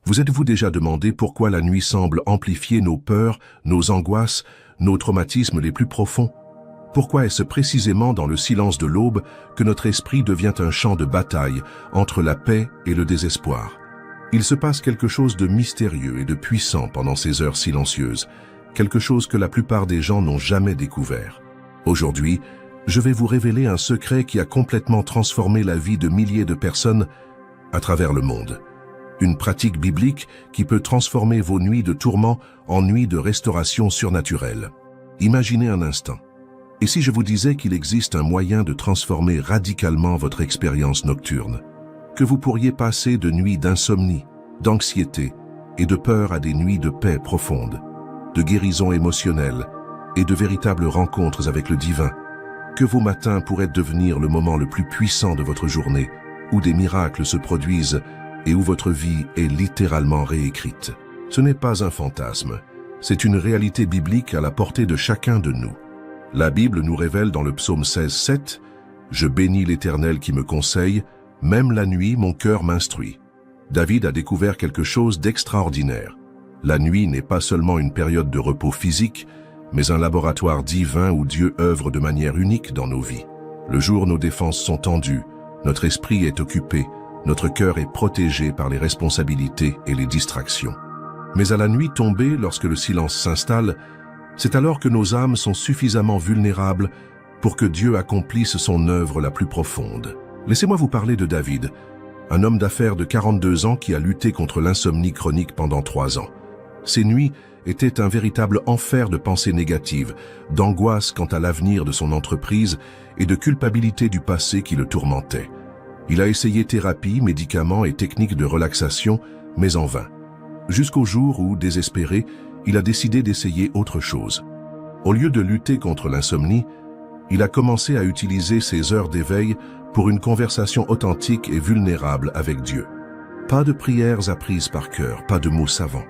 Vous êtes-vous déjà demandé pourquoi la nuit semble amplifier nos peurs, nos angoisses, nos traumatismes les plus profonds? Pourquoi est-ce précisément dans le silence de l'aube que notre esprit devient un champ de bataille entre la paix et le désespoir? Il se passe quelque chose de mystérieux et de puissant pendant ces heures silencieuses, quelque chose que la plupart des gens n'ont jamais découvert. Aujourd'hui, je vais vous révéler un secret qui a complètement transformé la vie de milliers de personnes à travers le monde. Une pratique biblique qui peut transformer vos nuits de tourment en nuits de restauration surnaturelle. Imaginez un instant. Et si je vous disais qu'il existe un moyen de transformer radicalement votre expérience nocturne? Que vous pourriez passer de nuits d'insomnie, d'anxiété et de peur à des nuits de paix profonde, de guérison émotionnelle et de véritables rencontres avec le divin? Que vos matins pourraient devenir le moment le plus puissant de votre journée, où des miracles se produisent et où votre vie est littéralement réécrite. Ce n'est pas un fantasme, c'est une réalité biblique à la portée de chacun de nous. La Bible nous révèle dans le psaume 16:7 « Je bénis l'Éternel qui me conseille, même la nuit mon cœur m'instruit ». David a découvert quelque chose d'extraordinaire. La nuit n'est pas seulement une période de repos physique, mais un laboratoire divin où Dieu œuvre de manière unique dans nos vies. Le jour, nos défenses sont tendues, notre esprit est occupé, notre cœur est protégé par les responsabilités et les distractions. Mais à la nuit tombée, lorsque le silence s'installe, c'est alors que nos âmes sont suffisamment vulnérables pour que Dieu accomplisse son œuvre la plus profonde. Laissez-moi vous parler de David, un homme d'affaires de 42 ans qui a lutté contre l'insomnie chronique pendant 3 ans. Ces nuits étaient un véritable enfer de pensées négatives, d'angoisse quant à l'avenir de son entreprise et de culpabilité du passé qui le tourmentait. Il a essayé thérapie, médicaments et techniques de relaxation, mais en vain. Jusqu'au jour où, désespéré, il a décidé d'essayer autre chose. Au lieu de lutter contre l'insomnie, il a commencé à utiliser ses heures d'éveil pour une conversation authentique et vulnérable avec Dieu. Pas de prières apprises par cœur, pas de mots savants,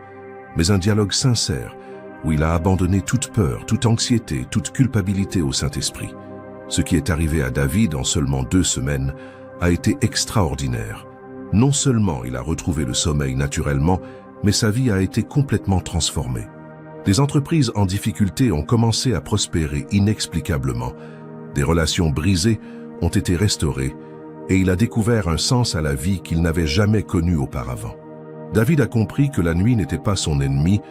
mais un dialogue sincère où il a abandonné toute peur, toute anxiété, toute culpabilité au Saint-Esprit. Ce qui est arrivé à David en seulement 2 semaines a été extraordinaire. Non seulement il a retrouvé le sommeil naturellement, mais sa vie a été complètement transformée. Des entreprises en difficulté ont commencé à prospérer inexplicablement. Des relations brisées ont été restaurées et il a découvert un sens à la vie qu'il n'avait jamais connu auparavant. David a compris que la nuit n'était pas son ennemi,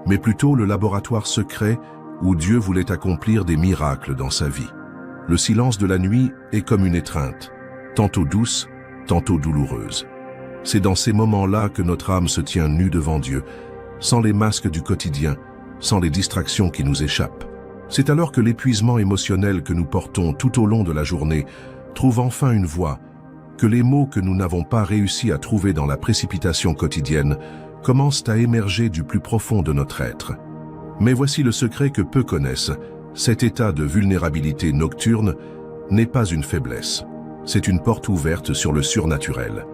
mais plutôt le laboratoire secret où Dieu voulait accomplir des miracles dans sa vie. Le silence de la nuit est comme une étreinte, tantôt douce, tantôt douloureuse. C'est dans ces moments-là que notre âme se tient nue devant Dieu, sans les masques du quotidien, sans les distractions qui nous échappent. C'est alors que l'épuisement émotionnel que nous portons tout au long de la journée trouve enfin une voie, que les mots que nous n'avons pas réussi à trouver dans la précipitation quotidienne commencent à émerger du plus profond de notre être. Mais voici le secret que peu connaissent. Cet état de vulnérabilité nocturne n'est pas une faiblesse. C'est une porte ouverte sur le surnaturel.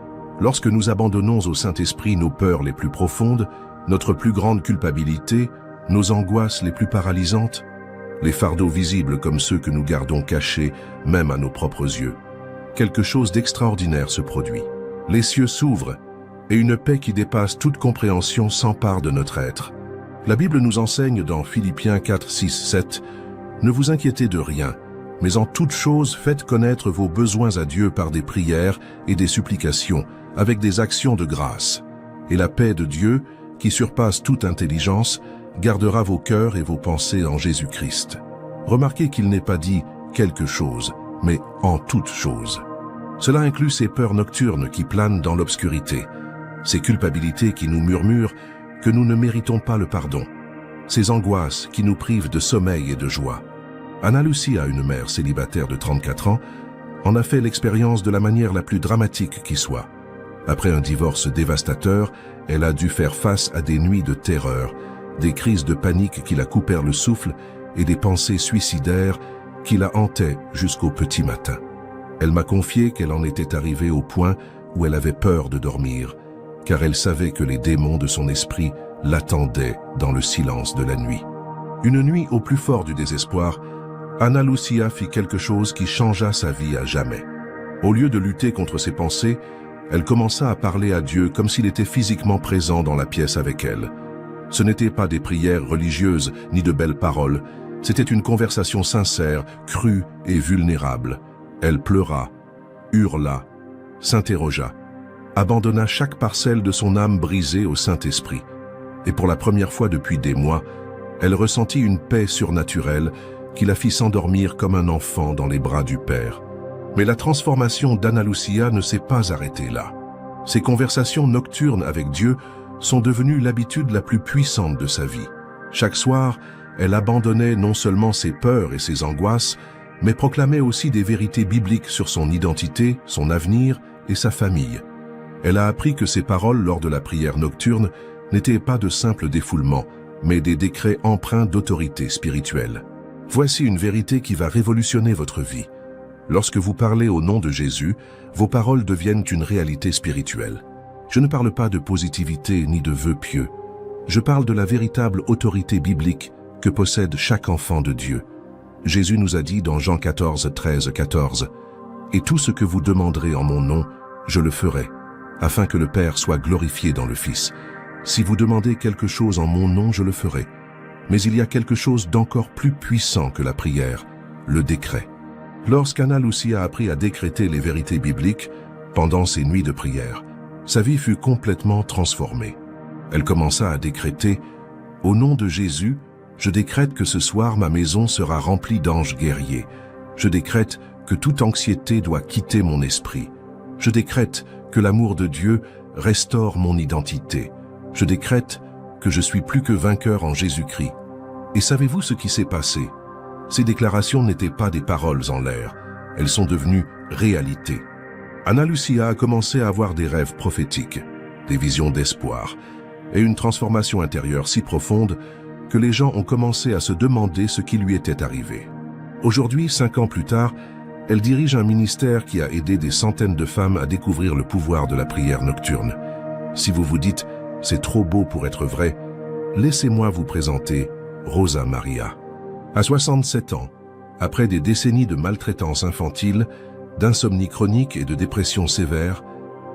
Lorsque nous abandonnons au Saint-Esprit nos peurs les plus profondes, notre plus grande culpabilité, nos angoisses les plus paralysantes, les fardeaux visibles comme ceux que nous gardons cachés, même à nos propres yeux, quelque chose d'extraordinaire se produit. Les cieux s'ouvrent et une paix qui dépasse toute compréhension s'empare de notre être. La Bible nous enseigne dans Philippiens 4, 6, 7 « Ne vous inquiétez de rien, mais en toute chose faites connaître vos besoins à Dieu par des prières et des supplications, avec des actions de grâce. Et la paix de Dieu, qui surpasse toute intelligence, gardera vos cœurs et vos pensées en Jésus-Christ. » Remarquez qu'il n'est pas dit « quelque chose », mais « en toute chose ». Cela inclut ces peurs nocturnes qui planent dans l'obscurité, ces culpabilités qui nous murmurent que nous ne méritons pas le pardon, ces angoisses qui nous privent de sommeil et de joie. Anna Lucia, une mère célibataire de 34 ans, en a fait l'expérience de la manière la plus dramatique qui soit. Après un divorce dévastateur, elle a dû faire face à des nuits de terreur, des crises de panique qui la coupèrent le souffle et des pensées suicidaires qui la hantaient jusqu'au petit matin. Elle m'a confié qu'elle en était arrivée au point où elle avait peur de dormir, car elle savait que les démons de son esprit l'attendaient dans le silence de la nuit. Une nuit au plus fort du désespoir, Anna Lucia fit quelque chose qui changea sa vie à jamais. Au lieu de lutter contre ses pensées, Elle commença à parler à Dieu comme s'il était physiquement présent dans la pièce avec elle. Ce n'étaient pas des prières religieuses ni de belles paroles, c'était une conversation sincère, crue et vulnérable. Elle pleura, hurla, s'interrogea, abandonna chaque parcelle de son âme brisée au Saint-Esprit. Et pour la première fois depuis des mois, elle ressentit une paix surnaturelle qui la fit s'endormir comme un enfant dans les bras du Père. Mais la transformation d'Anna Lucia ne s'est pas arrêtée là. Ces conversations nocturnes avec Dieu sont devenues l'habitude la plus puissante de sa vie. Chaque soir, elle abandonnait non seulement ses peurs et ses angoisses, mais proclamait aussi des vérités bibliques sur son identité, son avenir et sa famille. Elle a appris que ses paroles lors de la prière nocturne n'étaient pas de simples défoulements, mais des décrets empreints d'autorité spirituelle. Voici une vérité qui va révolutionner votre vie. Lorsque vous parlez au nom de Jésus, vos paroles deviennent une réalité spirituelle. Je ne parle pas de positivité ni de vœux pieux. Je parle de la véritable autorité biblique que possède chaque enfant de Dieu. Jésus nous a dit dans Jean 14, 13, 14, « Et tout ce que vous demanderez en mon nom, je le ferai, afin que le Père soit glorifié dans le Fils. Si vous demandez quelque chose en mon nom, je le ferai. Mais il y a quelque chose d'encore plus puissant que la prière, le décret. » Lorsqu'Anna Lucia a appris à décréter les vérités bibliques pendant ses nuits de prière, sa vie fut complètement transformée. Elle commença à décréter « Au nom de Jésus, je décrète que ce soir ma maison sera remplie d'anges guerriers. Je décrète que toute anxiété doit quitter mon esprit. Je décrète que l'amour de Dieu restaure mon identité. Je décrète que je suis plus que vainqueur en Jésus-Christ. » Et savez-vous ce qui s'est passé? Ces déclarations n'étaient pas des paroles en l'air, elles sont devenues réalité. Anna Lucia a commencé à avoir des rêves prophétiques, des visions d'espoir, et une transformation intérieure si profonde que les gens ont commencé à se demander ce qui lui était arrivé. Aujourd'hui, 5 ans plus tard, elle dirige un ministère qui a aidé des centaines de femmes à découvrir le pouvoir de la prière nocturne. Si vous vous dites « c'est trop beau pour être vrai », laissez-moi vous présenter Rosa Maria. À 67 ans, après des décennies de maltraitance infantile, d'insomnie chronique et de dépression sévère,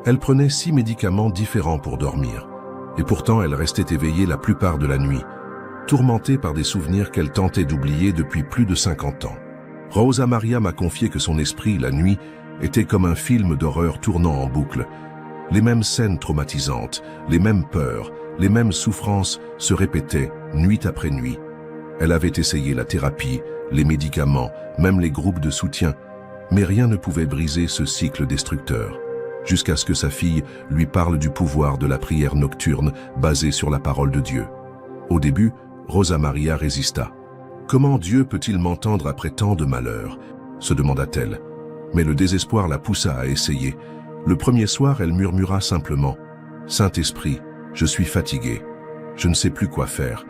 elle prenait 6 médicaments différents pour dormir. Et pourtant, elle restait éveillée la plupart de la nuit, tourmentée par des souvenirs qu'elle tentait d'oublier depuis plus de 50 ans. Rosa Maria m'a confié que son esprit, la nuit, était comme un film d'horreur tournant en boucle. Les mêmes scènes traumatisantes, les mêmes peurs, les mêmes souffrances se répétaient nuit après nuit. Elle avait essayé la thérapie, les médicaments, même les groupes de soutien, mais rien ne pouvait briser ce cycle destructeur, jusqu'à ce que sa fille lui parle du pouvoir de la prière nocturne basée sur la parole de Dieu. Au début, Rosa Maria résista. « Comment Dieu peut-il m'entendre après tant de malheurs ?» se demanda-t-elle. Mais le désespoir la poussa à essayer. Le premier soir, elle murmura simplement « Saint-Esprit, je suis fatiguée. Je ne sais plus quoi faire.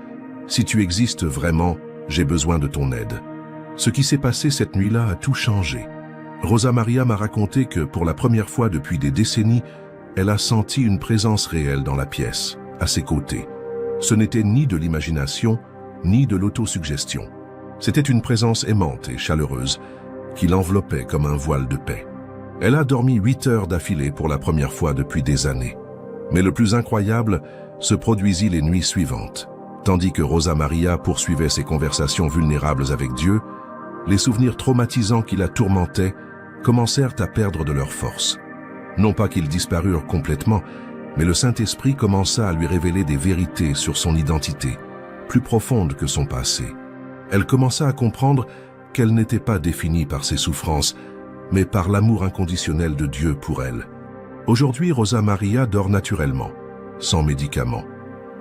Si tu existes vraiment, j'ai besoin de ton aide. » Ce qui s'est passé cette nuit-là a tout changé. Rosa Maria m'a raconté que, pour la première fois depuis des décennies, elle a senti une présence réelle dans la pièce, à ses côtés. Ce n'était ni de l'imagination, ni de l'autosuggestion. C'était une présence aimante et chaleureuse qui l'enveloppait comme un voile de paix. Elle a dormi 8 heures d'affilée pour la première fois depuis des années. Mais le plus incroyable se produisit les nuits suivantes. Tandis que Rosa Maria poursuivait ses conversations vulnérables avec Dieu, les souvenirs traumatisants qui la tourmentaient commencèrent à perdre de leur force. Non pas qu'ils disparurent complètement, mais le Saint-Esprit commença à lui révéler des vérités sur son identité, plus profondes que son passé. Elle commença à comprendre qu'elle n'était pas définie par ses souffrances, mais par l'amour inconditionnel de Dieu pour elle. Aujourd'hui, Rosa Maria dort naturellement, sans médicaments.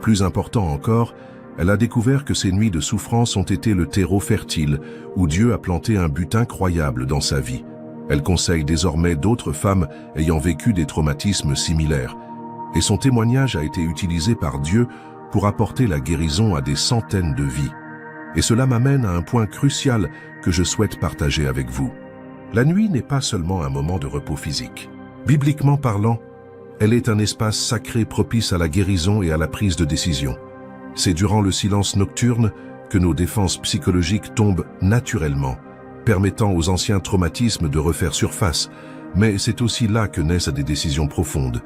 Plus important encore, elle a découvert que ces nuits de souffrance ont été le terreau fertile où Dieu a planté un but incroyable dans sa vie. Elle conseille désormais d'autres femmes ayant vécu des traumatismes similaires, et son témoignage a été utilisé par Dieu pour apporter la guérison à des centaines de vies. Et cela m'amène à un point crucial que je souhaite partager avec vous. La nuit n'est pas seulement un moment de repos physique. Bibliquement parlant, elle est un espace sacré propice à la guérison et à la prise de décision. C'est durant le silence nocturne que nos défenses psychologiques tombent naturellement, permettant aux anciens traumatismes de refaire surface, Mais c'est aussi là que naissent des décisions profondes,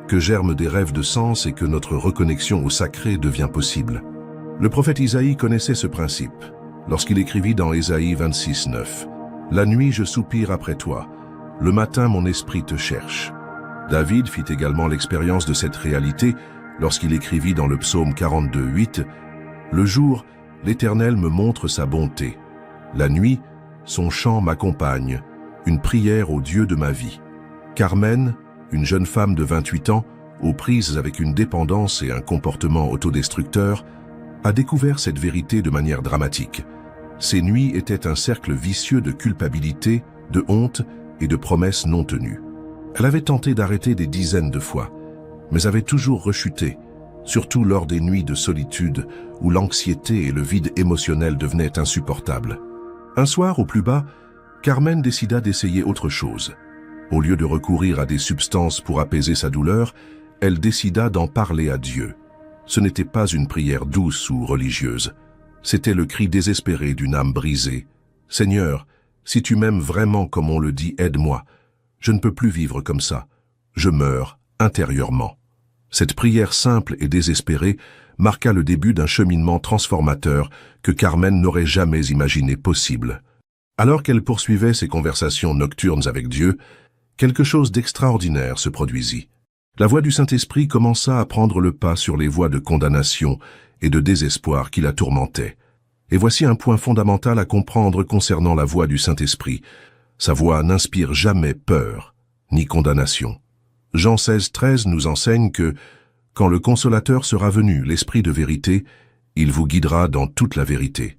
que germent des rêves de sens et que notre reconnexion au sacré devient possible. Le prophète Isaïe connaissait ce principe, lorsqu'il écrivit dans Ésaïe 26:9 « La nuit je soupire après toi, le matin mon esprit te cherche ». David fit également l'expérience de cette réalité lorsqu'il écrivit dans le psaume 42:8 « Le jour, l'Éternel me montre sa bonté. La nuit, son chant m'accompagne, une prière au Dieu de ma vie. » Carmen, une jeune femme de 28 ans, aux prises avec une dépendance et un comportement autodestructeur, a découvert cette vérité de manière dramatique. Ces nuits étaient un cercle vicieux de culpabilité, de honte et de promesses non tenues. Elle avait tenté d'arrêter des dizaines de fois, mais avait toujours rechuté, surtout lors des nuits de solitude où l'anxiété et le vide émotionnel devenaient insupportables. Un soir, au plus bas, Carmen décida d'essayer autre chose. Au lieu de recourir à des substances pour apaiser sa douleur, elle décida d'en parler à Dieu. Ce n'était pas une prière douce ou religieuse. C'était le cri désespéré d'une âme brisée. « Seigneur, si tu m'aimes vraiment comme on le dit, aide-moi. Je ne peux plus vivre comme ça. Je meurs intérieurement. » Cette prière simple et désespérée marqua le début d'un cheminement transformateur que Carmen n'aurait jamais imaginé possible. Alors qu'elle poursuivait ses conversations nocturnes avec Dieu, quelque chose d'extraordinaire se produisit. La voix du Saint-Esprit commença à prendre le pas sur les voies de condamnation et de désespoir qui la tourmentaient. Et voici un point fondamental à comprendre concernant la voix du Saint-Esprit. Sa voix n'inspire jamais peur ni condamnation. Jean 16:13 nous enseigne que, quand le Consolateur sera venu, l'Esprit de vérité, il vous guidera dans toute la vérité.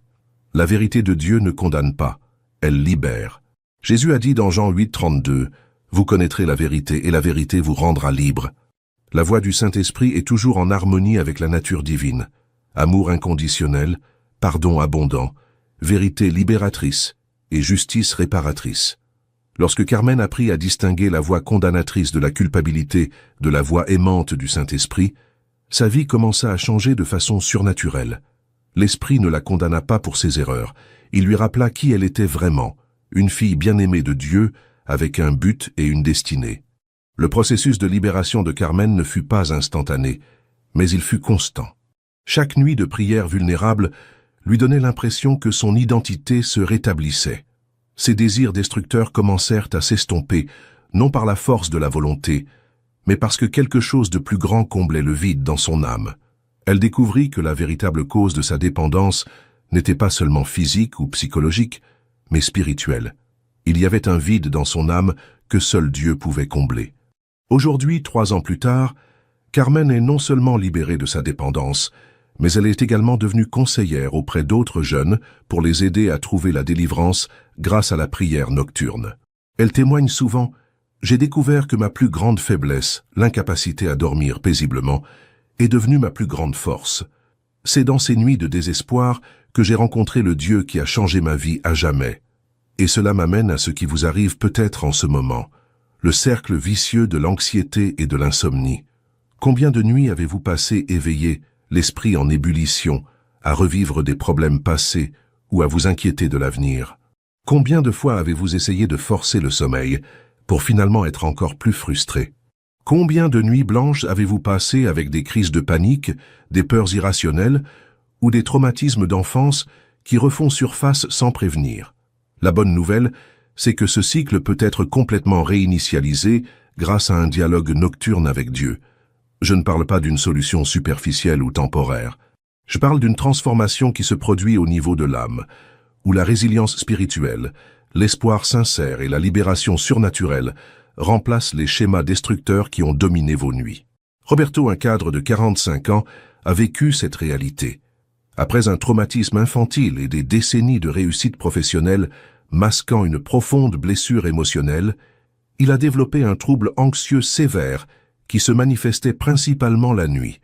La vérité de Dieu ne condamne pas, elle libère. Jésus a dit dans Jean 8:32, « Vous connaîtrez la vérité et la vérité vous rendra libre ». La voix du Saint-Esprit est toujours en harmonie avec la nature divine. Amour inconditionnel, pardon abondant, vérité libératrice et justice réparatrice. Lorsque Carmen apprit à distinguer la voix condamnatrice de la culpabilité de la voix aimante du Saint-Esprit, sa vie commença à changer de façon surnaturelle. L'Esprit ne la condamna pas pour ses erreurs. Il lui rappela qui elle était vraiment, une fille bien-aimée de Dieu, avec un but et une destinée. Le processus de libération de Carmen ne fut pas instantané, mais il fut constant. Chaque nuit de prière vulnérable lui donnait l'impression que son identité se rétablissait. Ses désirs destructeurs commencèrent à s'estomper, non par la force de la volonté, mais parce que quelque chose de plus grand comblait le vide dans son âme. Elle découvrit que la véritable cause de sa dépendance n'était pas seulement physique ou psychologique, mais spirituelle. Il y avait un vide dans son âme que seul Dieu pouvait combler. Aujourd'hui, 3 ans plus tard, Carmen est non seulement libérée de sa dépendance, mais elle est également devenue conseillère auprès d'autres jeunes pour les aider à trouver la délivrance grâce à la prière nocturne. Elle témoigne souvent « J'ai découvert que ma plus grande faiblesse, l'incapacité à dormir paisiblement, est devenue ma plus grande force. C'est dans ces nuits de désespoir que j'ai rencontré le Dieu qui a changé ma vie à jamais. Et cela m'amène à ce qui vous arrive peut-être en ce moment, le cercle vicieux de l'anxiété et de l'insomnie. Combien de nuits avez-vous passé éveillé, l'esprit en ébullition, à revivre des problèmes passés ou à vous inquiéter de l'avenir? Combien de fois avez-vous essayé de forcer le sommeil pour finalement être encore plus frustré? Combien de nuits blanches avez-vous passé avec des crises de panique, des peurs irrationnelles ou des traumatismes d'enfance qui refont surface sans prévenir? La bonne nouvelle, c'est que ce cycle peut être complètement réinitialisé grâce à un dialogue nocturne avec Dieu. Je ne parle pas d'une solution superficielle ou temporaire. Je parle d'une transformation qui se produit au niveau de l'âme, où la résilience spirituelle, l'espoir sincère et la libération surnaturelle remplacent les schémas destructeurs qui ont dominé vos nuits. Roberto, un cadre de 45 ans, a vécu cette réalité. Après un traumatisme infantile et des décennies de réussite professionnelle masquant une profonde blessure émotionnelle, il a développé un trouble anxieux sévère qui se manifestait principalement la nuit.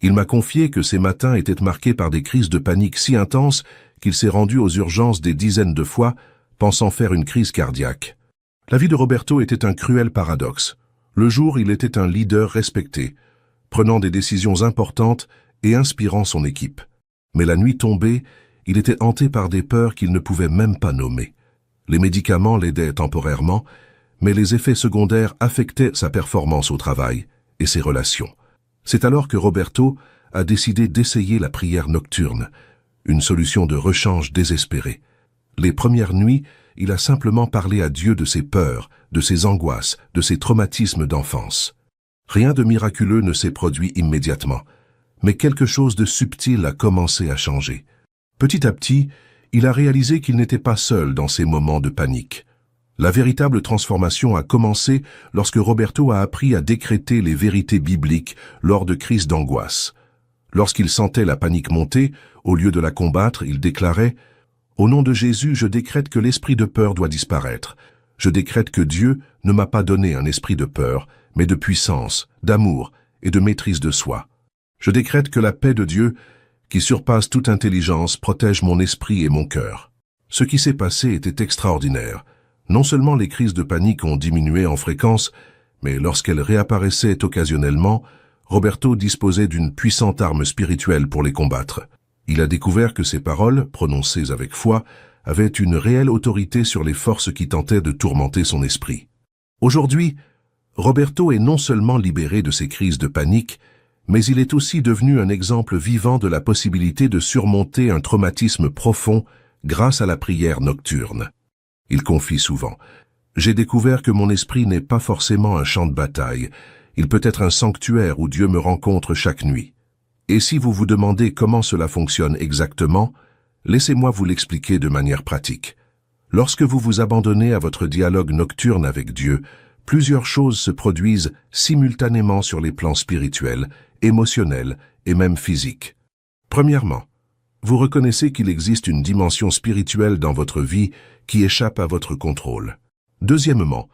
Il m'a confié que ces matins étaient marqués par des crises de panique si intenses qu'il s'est rendu aux urgences des dizaines de fois, pensant faire une crise cardiaque. La vie de Roberto était un cruel paradoxe. Le jour, il était un leader respecté, prenant des décisions importantes et inspirant son équipe. Mais la nuit tombée, il était hanté par des peurs qu'il ne pouvait même pas nommer. Les médicaments l'aidaient temporairement, mais les effets secondaires affectaient sa performance au travail et ses relations. C'est alors que Roberto a décidé d'essayer la prière nocturne, une solution de rechange désespérée. Les premières nuits, il a simplement parlé à Dieu de ses peurs, de ses angoisses, de ses traumatismes d'enfance. Rien de miraculeux ne s'est produit immédiatement, mais quelque chose de subtil a commencé à changer. Petit à petit, il a réalisé qu'il n'était pas seul dans ces moments de panique. La véritable transformation a commencé lorsque Roberto a appris à décréter les vérités bibliques lors de crises d'angoisse. Lorsqu'il sentait la panique monter, au lieu de la combattre, il déclarait « Au nom de Jésus, je décrète que l'esprit de peur doit disparaître. Je décrète que Dieu ne m'a pas donné un esprit de peur, mais de puissance, d'amour et de maîtrise de soi. Je décrète que la paix de Dieu, qui surpasse toute intelligence, protège mon esprit et mon cœur. » Ce qui s'est passé était extraordinaire. Non seulement les crises de panique ont diminué en fréquence, mais lorsqu'elles réapparaissaient occasionnellement, Roberto disposait d'une puissante arme spirituelle pour les combattre. Il a découvert que ses paroles, prononcées avec foi, avaient une réelle autorité sur les forces qui tentaient de tourmenter son esprit. Aujourd'hui, Roberto est non seulement libéré de ses crises de panique, mais il est aussi devenu un exemple vivant de la possibilité de surmonter un traumatisme profond grâce à la prière nocturne. Il confie souvent « J'ai découvert que mon esprit n'est pas forcément un champ de bataille. Il peut être un sanctuaire où Dieu me rencontre chaque nuit. Et si vous vous demandez comment cela fonctionne exactement, laissez-moi vous l'expliquer de manière pratique. Lorsque vous vous abandonnez à votre dialogue nocturne avec Dieu, plusieurs choses se produisent simultanément sur les plans spirituels, émotionnels et même physiques. Premièrement, vous reconnaissez qu'il existe une dimension spirituelle dans votre vie qui échappe à votre contrôle. Deuxièmement,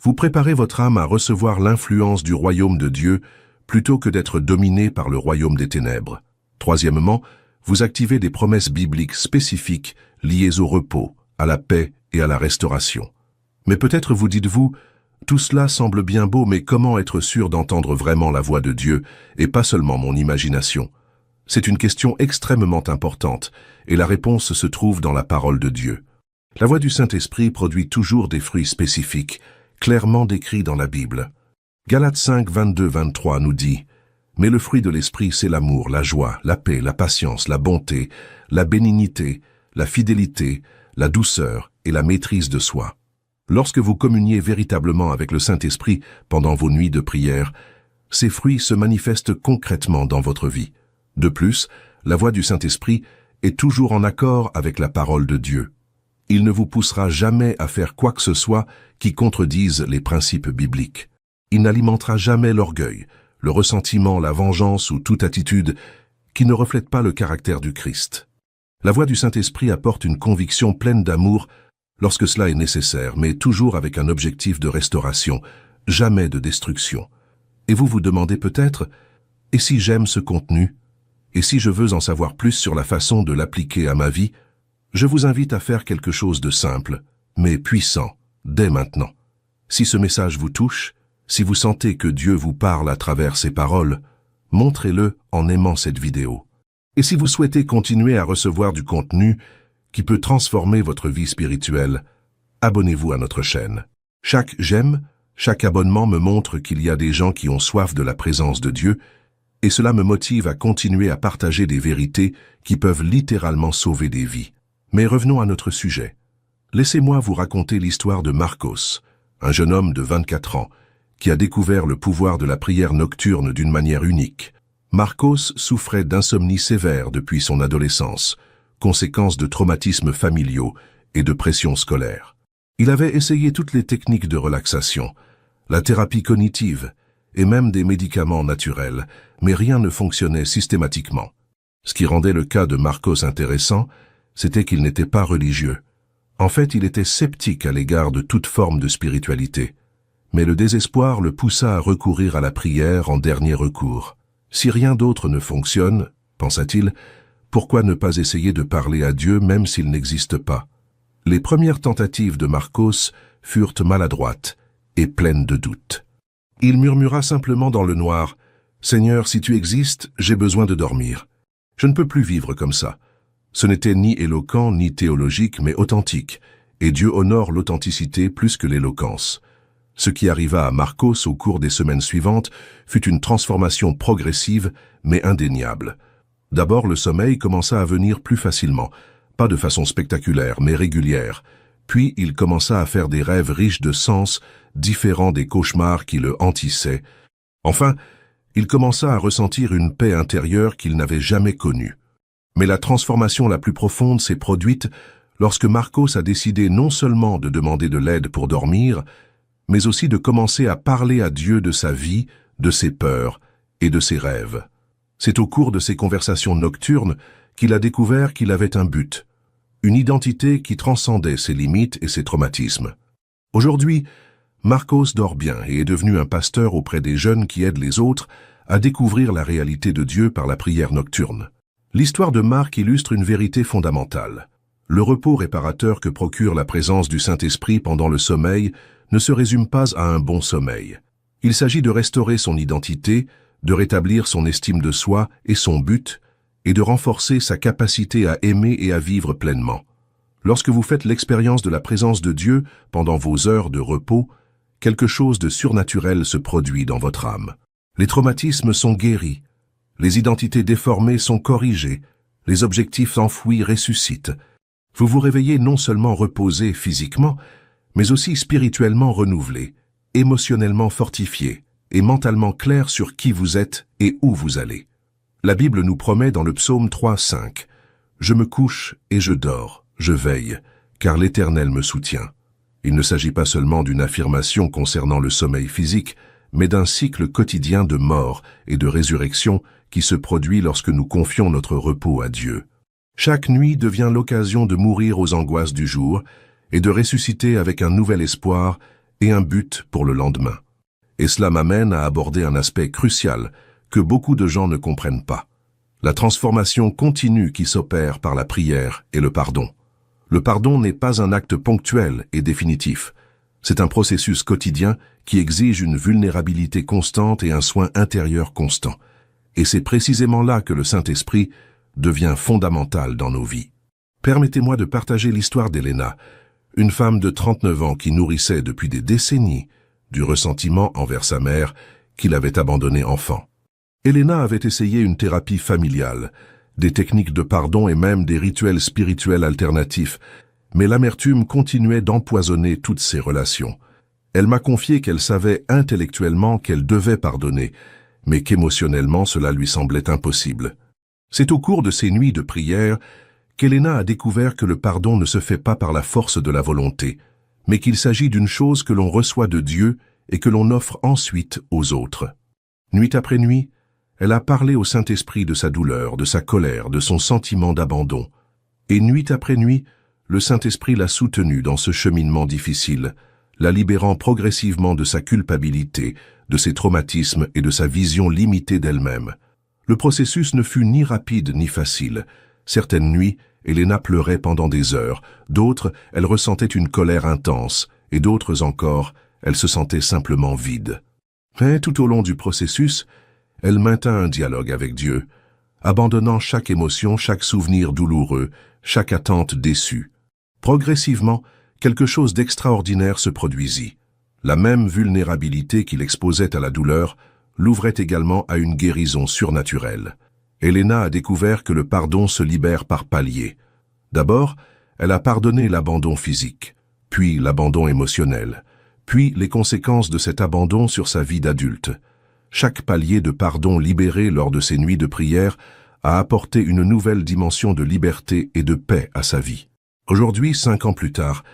vous préparez votre âme à recevoir l'influence du royaume de Dieu plutôt que d'être dominé par le royaume des ténèbres. Troisièmement, vous activez des promesses bibliques spécifiques liées au repos, à la paix et à la restauration. Mais peut-être vous dites-vous, tout cela semble bien beau, mais comment être sûr d'entendre vraiment la voix de Dieu et pas seulement mon imagination? C'est une question extrêmement importante, et la réponse se trouve dans la parole de Dieu. La voix du Saint-Esprit produit toujours des fruits spécifiques, clairement décrits dans la Bible. Galates 5, 22-23 nous dit « Mais le fruit de l'Esprit, c'est l'amour, la joie, la paix, la patience, la bonté, la bénignité, la fidélité, la douceur et la maîtrise de soi. » Lorsque vous communiez véritablement avec le Saint-Esprit pendant vos nuits de prière, ces fruits se manifestent concrètement dans votre vie. De plus, la voix du Saint-Esprit est toujours en accord avec la parole de Dieu. Il ne vous poussera jamais à faire quoi que ce soit qui contredise les principes bibliques. Il n'alimentera jamais l'orgueil, le ressentiment, la vengeance ou toute attitude qui ne reflète pas le caractère du Christ. La voix du Saint-Esprit apporte une conviction pleine d'amour lorsque cela est nécessaire, mais toujours avec un objectif de restauration, jamais de destruction. Et vous vous demandez peut-être, et si j'aime ce contenu? Et si je veux en savoir plus sur la façon de l'appliquer à ma vie, je vous invite à faire quelque chose de simple, mais puissant, dès maintenant. Si ce message vous touche, si vous sentez que Dieu vous parle à travers ces paroles, montrez-le en aimant cette vidéo. Et si vous souhaitez continuer à recevoir du contenu qui peut transformer votre vie spirituelle, abonnez-vous à notre chaîne. Chaque j'aime, chaque abonnement me montre qu'il y a des gens qui ont soif de la présence de Dieu, et cela me motive à continuer à partager des vérités qui peuvent littéralement sauver des vies. Mais revenons à notre sujet. Laissez-moi vous raconter l'histoire de Marcos, un jeune homme de 24 ans, qui a découvert le pouvoir de la prière nocturne d'une manière unique. Marcos souffrait d'insomnie sévère depuis son adolescence, conséquence de traumatismes familiaux et de pression scolaire. Il avait essayé toutes les techniques de relaxation, la thérapie cognitive et même des médicaments naturels, mais rien ne fonctionnait systématiquement. Ce qui rendait le cas de Marcos intéressant, c'était qu'il n'était pas religieux. En fait, il était sceptique à l'égard de toute forme de spiritualité. Mais le désespoir le poussa à recourir à la prière en dernier recours. Si rien d'autre ne fonctionne, pensa-t-il, pourquoi ne pas essayer de parler à Dieu même s'il n'existe pas? Les premières tentatives de Marcos furent maladroites et pleines de doutes. Il murmura simplement dans le noir, « Seigneur, si tu existes, j'ai besoin de dormir. Je ne peux plus vivre comme ça. » Ce n'était ni éloquent ni théologique, mais authentique, et Dieu honore l'authenticité plus que l'éloquence. Ce qui arriva à Marcos au cours des semaines suivantes fut une transformation progressive, mais indéniable. D'abord, le sommeil commença à venir plus facilement, pas de façon spectaculaire, mais régulière. Puis, il commença à faire des rêves riches de sens, différents des cauchemars qui le hantissaient. Enfin, il commença à ressentir une paix intérieure qu'il n'avait jamais connue. Mais la transformation la plus profonde s'est produite lorsque Marcos a décidé non seulement de demander de l'aide pour dormir, mais aussi de commencer à parler à Dieu de sa vie, de ses peurs et de ses rêves. C'est au cours de ces conversations nocturnes qu'il a découvert qu'il avait un but, une identité qui transcendait ses limites et ses traumatismes. Aujourd'hui, Marcos dort bien et est devenu un pasteur auprès des jeunes qui aident les autres à découvrir la réalité de Dieu par la prière nocturne. L'histoire de Marc illustre une vérité fondamentale. Le repos réparateur que procure la présence du Saint-Esprit pendant le sommeil ne se résume pas à un bon sommeil. Il s'agit de restaurer son identité, de rétablir son estime de soi et son but, et de renforcer sa capacité à aimer et à vivre pleinement. Lorsque vous faites l'expérience de la présence de Dieu pendant vos heures de repos, quelque chose de surnaturel se produit dans votre âme. Les traumatismes sont guéris, les identités déformées sont corrigées, les objectifs enfouis ressuscitent. Vous vous réveillez non seulement reposé physiquement, mais aussi spirituellement renouvelé, émotionnellement fortifié et mentalement clair sur qui vous êtes et où vous allez. La Bible nous promet dans le psaume 3:5 « Je me couche et je dors, je veille, car l'Éternel me soutient ». Il ne s'agit pas seulement d'une affirmation concernant le sommeil physique, mais d'un cycle quotidien de mort et de résurrection qui se produit lorsque nous confions notre repos à Dieu. Chaque nuit devient l'occasion de mourir aux angoisses du jour et de ressusciter avec un nouvel espoir et un but pour le lendemain. Et cela m'amène à aborder un aspect crucial que beaucoup de gens ne comprennent pas. La transformation continue qui s'opère par la prière et le pardon. Le pardon n'est pas un acte ponctuel et définitif. C'est un processus quotidien qui exige une vulnérabilité constante et un soin intérieur constant. Et c'est précisément là que le Saint-Esprit devient fondamental dans nos vies. Permettez-moi de partager l'histoire d'Elena, une femme de 39 ans qui nourrissait depuis des décennies du ressentiment envers sa mère qui l'avait abandonnée enfant. Elena avait essayé une thérapie familiale, des techniques de pardon et même des rituels spirituels alternatifs, mais l'amertume continuait d'empoisonner toutes ses relations. Elle m'a confié qu'elle savait intellectuellement qu'elle devait pardonner, mais qu'émotionnellement cela lui semblait impossible. C'est au cours de ces nuits de prière qu'Elena a découvert que le pardon ne se fait pas par la force de la volonté, mais qu'il s'agit d'une chose que l'on reçoit de Dieu et que l'on offre ensuite aux autres. Nuit après nuit, elle a parlé au Saint-Esprit de sa douleur, de sa colère, de son sentiment d'abandon. Et nuit après nuit, le Saint-Esprit l'a soutenue dans ce cheminement difficile, la libérant progressivement de sa culpabilité, de ses traumatismes et de sa vision limitée d'elle-même. Le processus ne fut ni rapide ni facile. Certaines nuits, Elena pleurait pendant des heures, d'autres, elle ressentait une colère intense, et d'autres encore, elle se sentait simplement vide. Mais tout au long du processus, elle maintint un dialogue avec Dieu, abandonnant chaque émotion, chaque souvenir douloureux, chaque attente déçue. Progressivement, quelque chose d'extraordinaire se produisit. La même vulnérabilité qui l'exposait à la douleur l'ouvrait également à une guérison surnaturelle. Elena a découvert que le pardon se libère par paliers. D'abord, elle a pardonné l'abandon physique, puis l'abandon émotionnel, puis les conséquences de cet abandon sur sa vie d'adulte. Chaque palier de pardon libéré lors de ces nuits de prière a apporté une nouvelle dimension de liberté et de paix à sa vie. Aujourd'hui, 5 ans plus tard,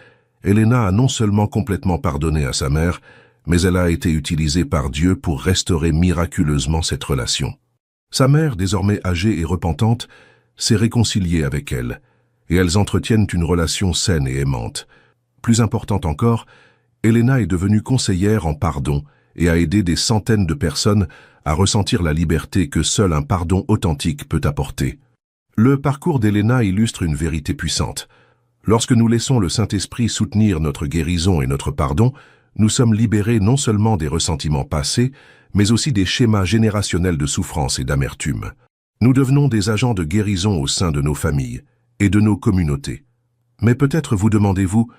Elena a non seulement complètement pardonné à sa mère, mais elle a été utilisée par Dieu pour restaurer miraculeusement cette relation. Sa mère, désormais âgée et repentante, s'est réconciliée avec elle, et elles entretiennent une relation saine et aimante. Plus importante encore, Elena est devenue conseillère en pardon et a aidé des centaines de personnes à ressentir la liberté que seul un pardon authentique peut apporter. Le parcours d'Elena illustre une vérité puissante. Lorsque nous laissons le Saint-Esprit soutenir notre guérison et notre pardon, nous sommes libérés non seulement des ressentiments passés, mais aussi des schémas générationnels de souffrance et d'amertume. Nous devenons des agents de guérison au sein de nos familles et de nos communautés. Mais peut-être vous demandez-vous,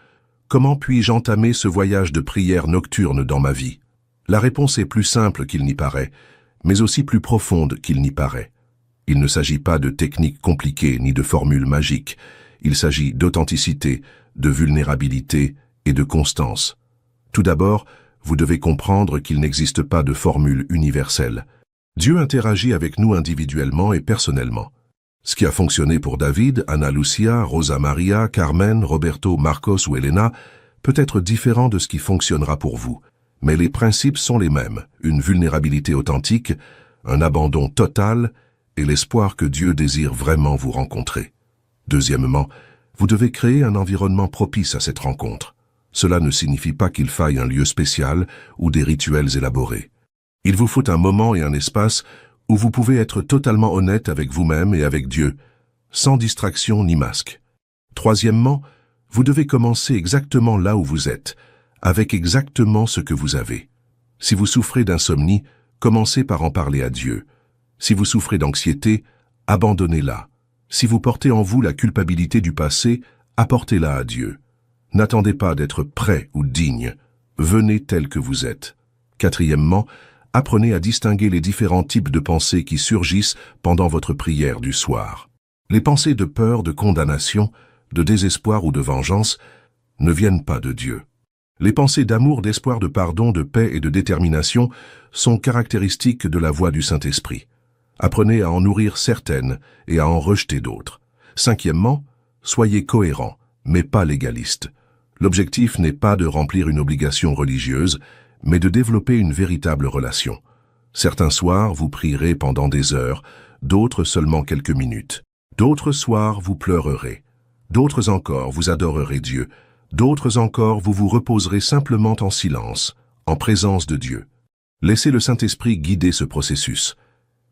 Comment puis-je entamer ce voyage de prière nocturne dans ma vie? La réponse est plus simple qu'il n'y paraît, mais aussi plus profonde qu'il n'y paraît. Il ne s'agit pas de techniques compliquées ni de formules magiques. Il s'agit d'authenticité, de vulnérabilité et de constance. Tout d'abord, vous devez comprendre qu'il n'existe pas de formule universelle. Dieu interagit avec nous individuellement et personnellement. Ce qui a fonctionné pour David, Ana Lucia, Rosa Maria, Carmen, Roberto, Marcos ou Elena peut être différent de ce qui fonctionnera pour vous. Mais les principes sont les mêmes, une vulnérabilité authentique, un abandon total et l'espoir que Dieu désire vraiment vous rencontrer. Deuxièmement, vous devez créer un environnement propice à cette rencontre. Cela ne signifie pas qu'il faille un lieu spécial ou des rituels élaborés. Il vous faut un moment et un espace où vous pouvez être totalement honnête avec vous-même et avec Dieu, sans distraction ni masque. Troisièmement, vous devez commencer exactement là où vous êtes, avec exactement ce que vous avez. Si vous souffrez d'insomnie, commencez par en parler à Dieu. Si vous souffrez d'anxiété, abandonnez-la. Si vous portez en vous la culpabilité du passé, apportez-la à Dieu. N'attendez pas d'être prêt ou digne. Venez tel que vous êtes. Quatrièmement, apprenez à distinguer les différents types de pensées qui surgissent pendant votre prière du soir. Les pensées de peur, de condamnation, de désespoir ou de vengeance ne viennent pas de Dieu. Les pensées d'amour, d'espoir, de pardon, de paix et de détermination sont caractéristiques de la voix du Saint-Esprit. Apprenez à en nourrir certaines et à en rejeter d'autres. Cinquièmement, soyez cohérents, mais pas légalistes. L'objectif n'est pas de remplir une obligation religieuse, mais de développer une véritable relation. Certains soirs, vous prierez pendant des heures, d'autres seulement quelques minutes. D'autres soirs, vous pleurerez. D'autres encore, vous adorerez Dieu. D'autres encore, vous vous reposerez simplement en silence, en présence de Dieu. Laissez le Saint-Esprit guider ce processus.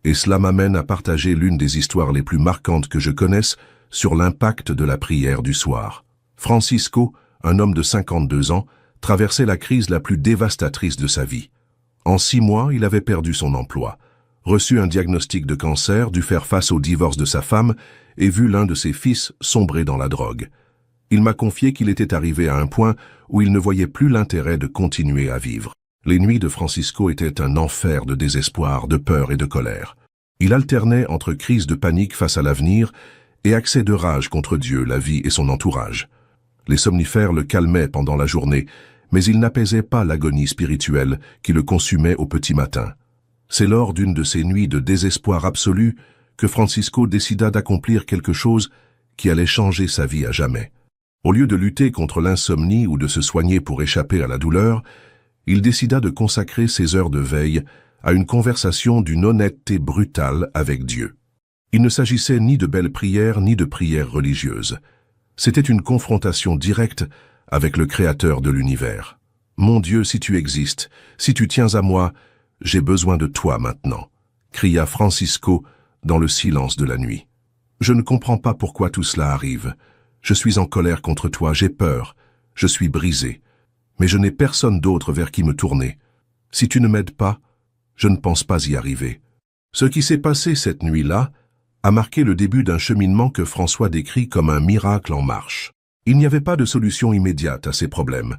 Et cela m'amène à partager l'une des histoires les plus marquantes que je connaisse sur l'impact de la prière du soir. Francisco, un homme de 52 ans, traversait la crise la plus dévastatrice de sa vie. En 6 mois, il avait perdu son emploi, reçu un diagnostic de cancer, dû faire face au divorce de sa femme et vu l'un de ses fils sombrer dans la drogue. Il m'a confié qu'il était arrivé à un point où il ne voyait plus l'intérêt de continuer à vivre. Les nuits de Francisco étaient un enfer de désespoir, de peur et de colère. Il alternait entre crises de panique face à l'avenir et accès de rage contre Dieu, la vie et son entourage. Les somnifères le calmaient pendant la journée, mais ils n'apaisaient pas l'agonie spirituelle qui le consumait au petit matin. C'est lors d'une de ces nuits de désespoir absolu que Francisco décida d'accomplir quelque chose qui allait changer sa vie à jamais. Au lieu de lutter contre l'insomnie ou de se soigner pour échapper à la douleur, il décida de consacrer ses heures de veille à une conversation d'une honnêteté brutale avec Dieu. Il ne s'agissait ni de belles prières ni de prières religieuses. C'était une confrontation directe avec le Créateur de l'univers. « Mon Dieu, si tu existes, si tu tiens à moi, j'ai besoin de toi maintenant », cria Francisco dans le silence de la nuit. « Je ne comprends pas pourquoi tout cela arrive. Je suis en colère contre toi, j'ai peur, je suis brisé. Mais je n'ai personne d'autre vers qui me tourner. Si tu ne m'aides pas, je ne pense pas y arriver. » Ce qui s'est passé cette nuit-là a marqué le début d'un cheminement que François décrit comme un miracle en marche. Il n'y avait pas de solution immédiate à ses problèmes,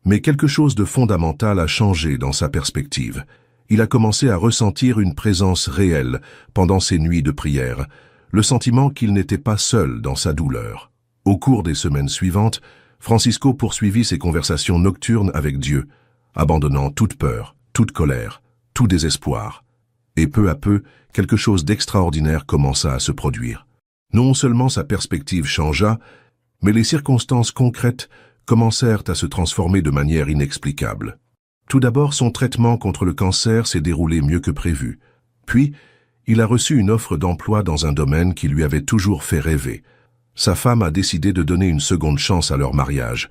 mais quelque chose de fondamental a changé dans sa perspective. Il a commencé à ressentir une présence réelle pendant ses nuits de prière, le sentiment qu'il n'était pas seul dans sa douleur. Au cours des semaines suivantes, Francisco poursuivit ses conversations nocturnes avec Dieu, abandonnant toute peur, toute colère, tout désespoir. Et peu à peu, quelque chose d'extraordinaire commença à se produire. Non seulement sa perspective changea, mais les circonstances concrètes commencèrent à se transformer de manière inexplicable. Tout d'abord, son traitement contre le cancer s'est déroulé mieux que prévu. Puis, il a reçu une offre d'emploi dans un domaine qui lui avait toujours fait rêver. Sa femme a décidé de donner une seconde chance à leur mariage.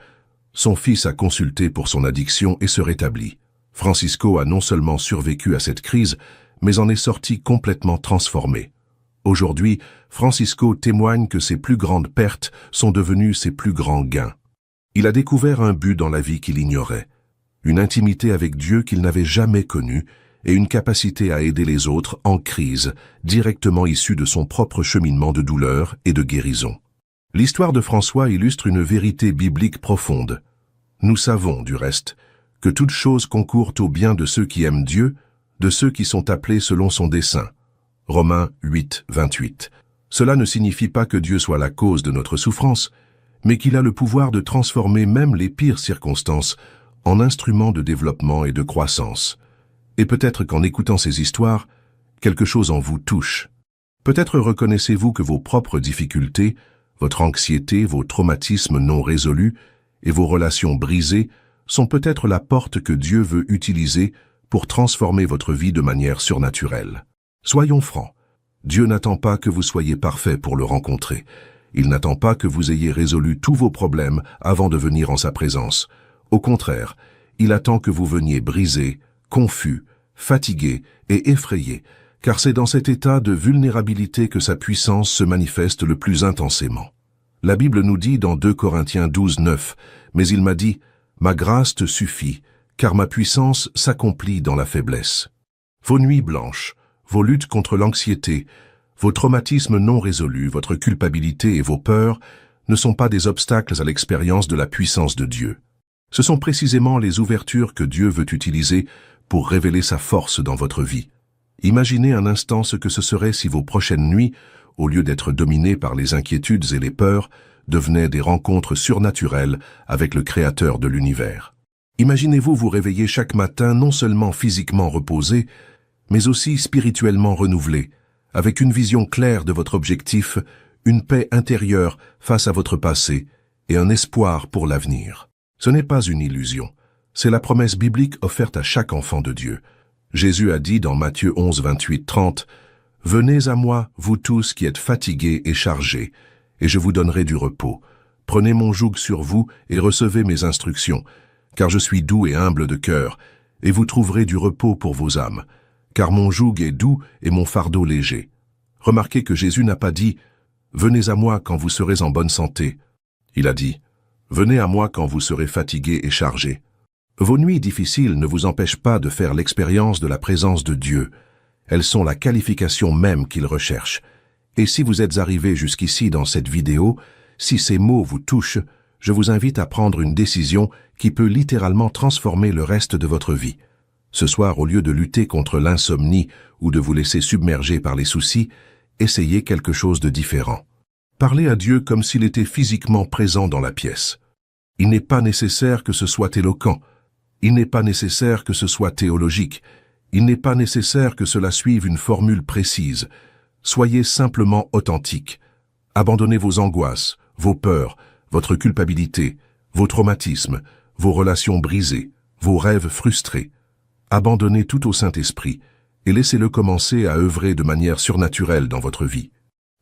Son fils a consulté pour son addiction et se rétablit. Francisco a non seulement survécu à cette crise, mais en est sorti complètement transformé. Aujourd'hui, Francisco témoigne que ses plus grandes pertes sont devenues ses plus grands gains. Il a découvert un but dans la vie qu'il ignorait, une intimité avec Dieu qu'il n'avait jamais connue et une capacité à aider les autres en crise, directement issue de son propre cheminement de douleur et de guérison. L'histoire de François illustre une vérité biblique profonde. Nous savons, du reste, que toutes choses concourent au bien de ceux qui aiment Dieu, de ceux qui sont appelés selon son dessein. Romains 8, 28. Cela ne signifie pas que Dieu soit la cause de notre souffrance, mais qu'il a le pouvoir de transformer même les pires circonstances en instruments de développement et de croissance. Et peut-être qu'en écoutant ces histoires, quelque chose en vous touche. Peut-être reconnaissez-vous que vos propres difficultés, votre anxiété, vos traumatismes non résolus et vos relations brisées sont peut-être la porte que Dieu veut utiliser pour transformer votre vie de manière surnaturelle. Soyons francs, Dieu n'attend pas que vous soyez parfait pour le rencontrer. Il n'attend pas que vous ayez résolu tous vos problèmes avant de venir en sa présence. Au contraire, il attend que vous veniez brisé, confus, fatigué et effrayé, car c'est dans cet état de vulnérabilité que sa puissance se manifeste le plus intensément. La Bible nous dit dans 2 Corinthiens 12, 9, « Mais il m'a dit, ma grâce te suffit, car ma puissance s'accomplit dans la faiblesse. » Vos nuits blanches, vos luttes contre l'anxiété, vos traumatismes non résolus, votre culpabilité et vos peurs ne sont pas des obstacles à l'expérience de la puissance de Dieu. Ce sont précisément les ouvertures que Dieu veut utiliser pour révéler sa force dans votre vie. Imaginez un instant ce que ce serait si vos prochaines nuits, au lieu d'être dominées par les inquiétudes et les peurs, devenaient des rencontres surnaturelles avec le Créateur de l'univers. Imaginez-vous vous réveiller chaque matin non seulement physiquement reposé, mais aussi spirituellement renouvelé, avec une vision claire de votre objectif, une paix intérieure face à votre passé et un espoir pour l'avenir. Ce n'est pas une illusion, c'est la promesse biblique offerte à chaque enfant de Dieu. Jésus a dit dans Matthieu 11, 28, 30, « Venez à moi, vous tous qui êtes fatigués et chargés, et je vous donnerai du repos. Prenez mon joug sur vous et recevez mes instructions, car je suis doux et humble de cœur, et vous trouverez du repos pour vos âmes. Car mon joug est doux et mon fardeau léger. » Remarquez que Jésus n'a pas dit « Venez à moi quand vous serez en bonne santé ». Il a dit « Venez à moi quand vous serez fatigués et chargés ». Vos nuits difficiles ne vous empêchent pas de faire l'expérience de la présence de Dieu. Elles sont la qualification même qu'il recherche. Et si vous êtes arrivé jusqu'ici dans cette vidéo, si ces mots vous touchent, je vous invite à prendre une décision qui peut littéralement transformer le reste de votre vie. Ce soir, au lieu de lutter contre l'insomnie ou de vous laisser submerger par les soucis, essayez quelque chose de différent. Parlez à Dieu comme s'il était physiquement présent dans la pièce. Il n'est pas nécessaire que ce soit éloquent. Il n'est pas nécessaire que ce soit théologique. Il n'est pas nécessaire que cela suive une formule précise. Soyez simplement authentique. Abandonnez vos angoisses, vos peurs, votre culpabilité, vos traumatismes, vos relations brisées, vos rêves frustrés. Abandonnez tout au Saint-Esprit et laissez-le commencer à œuvrer de manière surnaturelle dans votre vie.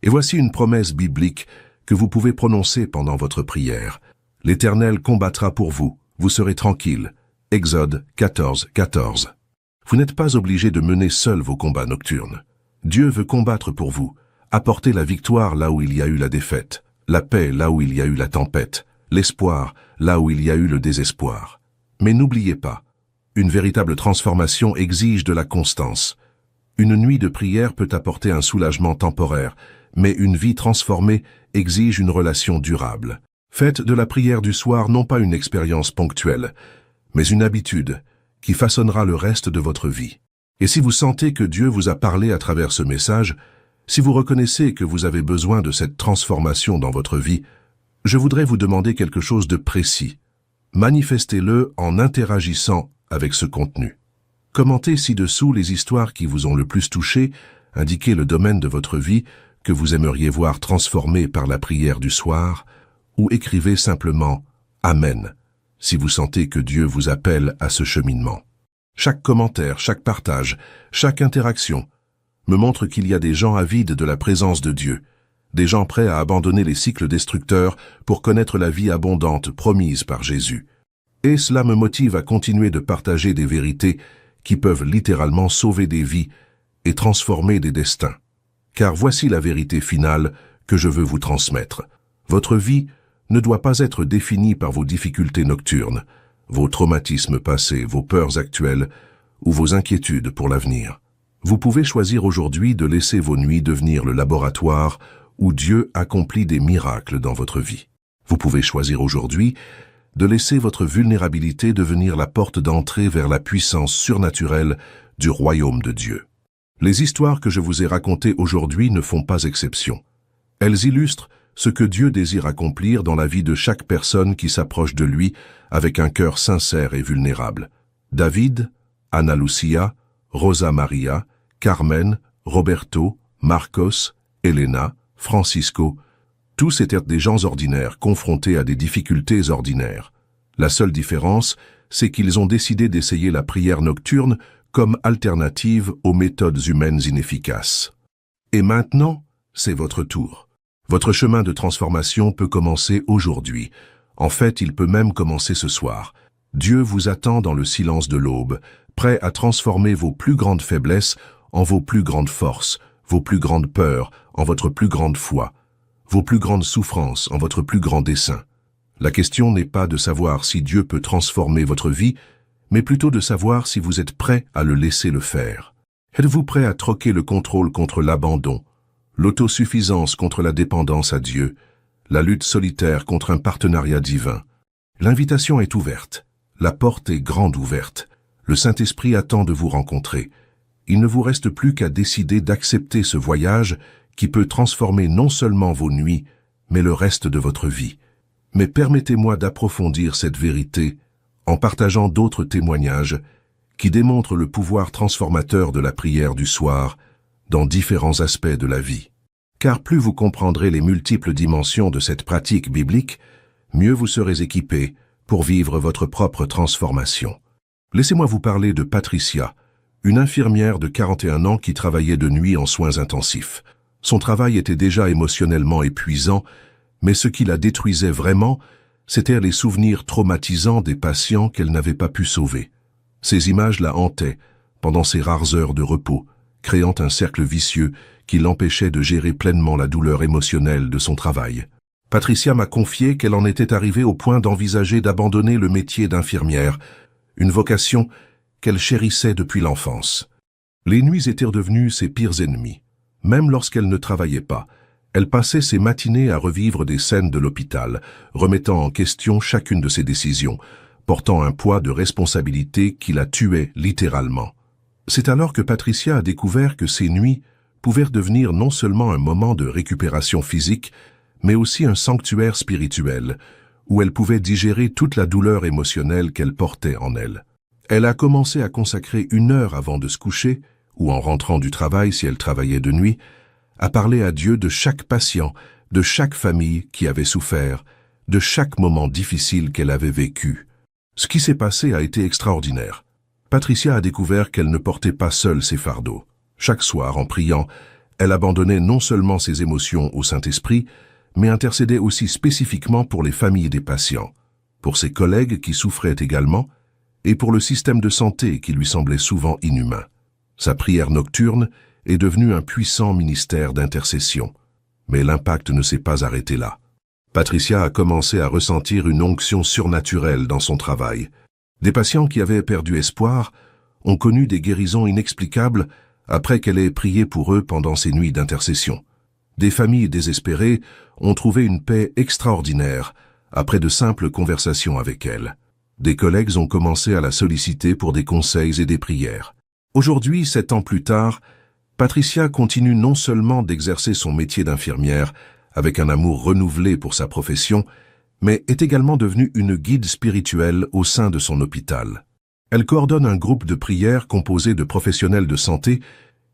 Et voici une promesse biblique que vous pouvez prononcer pendant votre prière. L'Éternel combattra pour vous, vous serez tranquille. Exode 14, 14. Vous n'êtes pas obligé de mener seul vos combats nocturnes. Dieu veut combattre pour vous, apporter la victoire là où il y a eu la défaite, la paix là où il y a eu la tempête, l'espoir là où il y a eu le désespoir. Mais n'oubliez pas, une véritable transformation exige de la constance. Une nuit de prière peut apporter un soulagement temporaire, mais une vie transformée exige une relation durable. Faites de la prière du soir non pas une expérience ponctuelle, mais une habitude qui façonnera le reste de votre vie. Et si vous sentez que Dieu vous a parlé à travers ce message, si vous reconnaissez que vous avez besoin de cette transformation dans votre vie, je voudrais vous demander quelque chose de précis. Manifestez-le en interagissant avec ce contenu. Commentez ci-dessous les histoires qui vous ont le plus touché, indiquez le domaine de votre vie que vous aimeriez voir transformé par la prière du soir, ou écrivez simplement « Amen » si vous sentez que Dieu vous appelle à ce cheminement. Chaque commentaire, chaque partage, chaque interaction me montre qu'il y a des gens avides de la présence de Dieu, des gens prêts à abandonner les cycles destructeurs pour connaître la vie abondante promise par Jésus. Et cela me motive à continuer de partager des vérités qui peuvent littéralement sauver des vies et transformer des destins. Car voici la vérité finale que je veux vous transmettre. Votre vie ne doit pas être définie par vos difficultés nocturnes, vos traumatismes passés, vos peurs actuelles ou vos inquiétudes pour l'avenir. Vous pouvez choisir aujourd'hui de laisser vos nuits devenir le laboratoire où Dieu accomplit des miracles dans votre vie. Vous pouvez choisir aujourd'hui de laisser votre vulnérabilité devenir la porte d'entrée vers la puissance surnaturelle du royaume de Dieu. Les histoires que je vous ai racontées aujourd'hui ne font pas exception. Elles illustrent ce que Dieu désire accomplir dans la vie de chaque personne qui s'approche de lui avec un cœur sincère et vulnérable. David, Ana Lucia, Rosa Maria, Carmen, Roberto, Marcos, Elena, Francisco, tous étaient des gens ordinaires confrontés à des difficultés ordinaires. La seule différence, c'est qu'ils ont décidé d'essayer la prière nocturne comme alternative aux méthodes humaines inefficaces. Et maintenant, c'est votre tour. Votre chemin de transformation peut commencer aujourd'hui. En fait, il peut même commencer ce soir. Dieu vous attend dans le silence de l'aube, prêt à transformer vos plus grandes faiblesses en vos plus grandes forces, vos plus grandes peurs en votre plus grande foi, vos plus grandes souffrances en votre plus grand dessein. La question n'est pas de savoir si Dieu peut transformer votre vie, mais plutôt de savoir si vous êtes prêt à le laisser le faire. Êtes-vous prêt à troquer le contrôle contre l'abandon, l'autosuffisance contre la dépendance à Dieu, la lutte solitaire contre un partenariat divin? L'invitation est ouverte, la porte est grande ouverte. Le Saint-Esprit attend de vous rencontrer. Il ne vous reste plus qu'à décider d'accepter ce voyage qui peut transformer non seulement vos nuits, mais le reste de votre vie. Mais permettez-moi d'approfondir cette vérité en partageant d'autres témoignages qui démontrent le pouvoir transformateur de la prière du soir dans différents aspects de la vie. Car plus vous comprendrez les multiples dimensions de cette pratique biblique, mieux vous serez équipé pour vivre votre propre transformation. Laissez-moi vous parler de Patricia, une infirmière de 41 ans qui travaillait de nuit en soins intensifs. Son travail était déjà émotionnellement épuisant, mais ce qui la détruisait vraiment, c'étaient les souvenirs traumatisants des patients qu'elle n'avait pas pu sauver. Ces images la hantaient pendant ses rares heures de repos, créant un cercle vicieux qui l'empêchait de gérer pleinement la douleur émotionnelle de son travail. Patricia m'a confié qu'elle en était arrivée au point d'envisager d'abandonner le métier d'infirmière, une vocation qu'elle chérissait depuis l'enfance. Les nuits étaient devenues ses pires ennemis. Même lorsqu'elle ne travaillait pas, elle passait ses matinées à revivre des scènes de l'hôpital, remettant en question chacune de ses décisions, portant un poids de responsabilité qui la tuait littéralement. C'est alors que Patricia a découvert que ces nuits pouvaient devenir non seulement un moment de récupération physique, mais aussi un sanctuaire spirituel, où elle pouvait digérer toute la douleur émotionnelle qu'elle portait en elle. Elle a commencé à consacrer 1 heure avant de se coucher, ou en rentrant du travail si elle travaillait de nuit, à parler à Dieu de chaque patient, de chaque famille qui avait souffert, de chaque moment difficile qu'elle avait vécu. Ce qui s'est passé a été extraordinaire. Patricia a découvert qu'elle ne portait pas seule ses fardeaux. Chaque soir, en priant, elle abandonnait non seulement ses émotions au Saint-Esprit, mais intercédait aussi spécifiquement pour les familles des patients, pour ses collègues qui souffraient également, et pour le système de santé qui lui semblait souvent inhumain. Sa prière nocturne est devenue un puissant ministère d'intercession. Mais l'impact ne s'est pas arrêté là. Patricia a commencé à ressentir une onction surnaturelle dans son travail. Des patients qui avaient perdu espoir ont connu des guérisons inexplicables après qu'elle ait prié pour eux pendant ces nuits d'intercession. Des familles désespérées ont trouvé une paix extraordinaire après de simples conversations avec elle. Des collègues ont commencé à la solliciter pour des conseils et des prières. Aujourd'hui, 7 ans plus tard, Patricia continue non seulement d'exercer son métier d'infirmière avec un amour renouvelé pour sa profession, mais est également devenue une guide spirituelle au sein de son hôpital. Elle coordonne un groupe de prière composé de professionnels de santé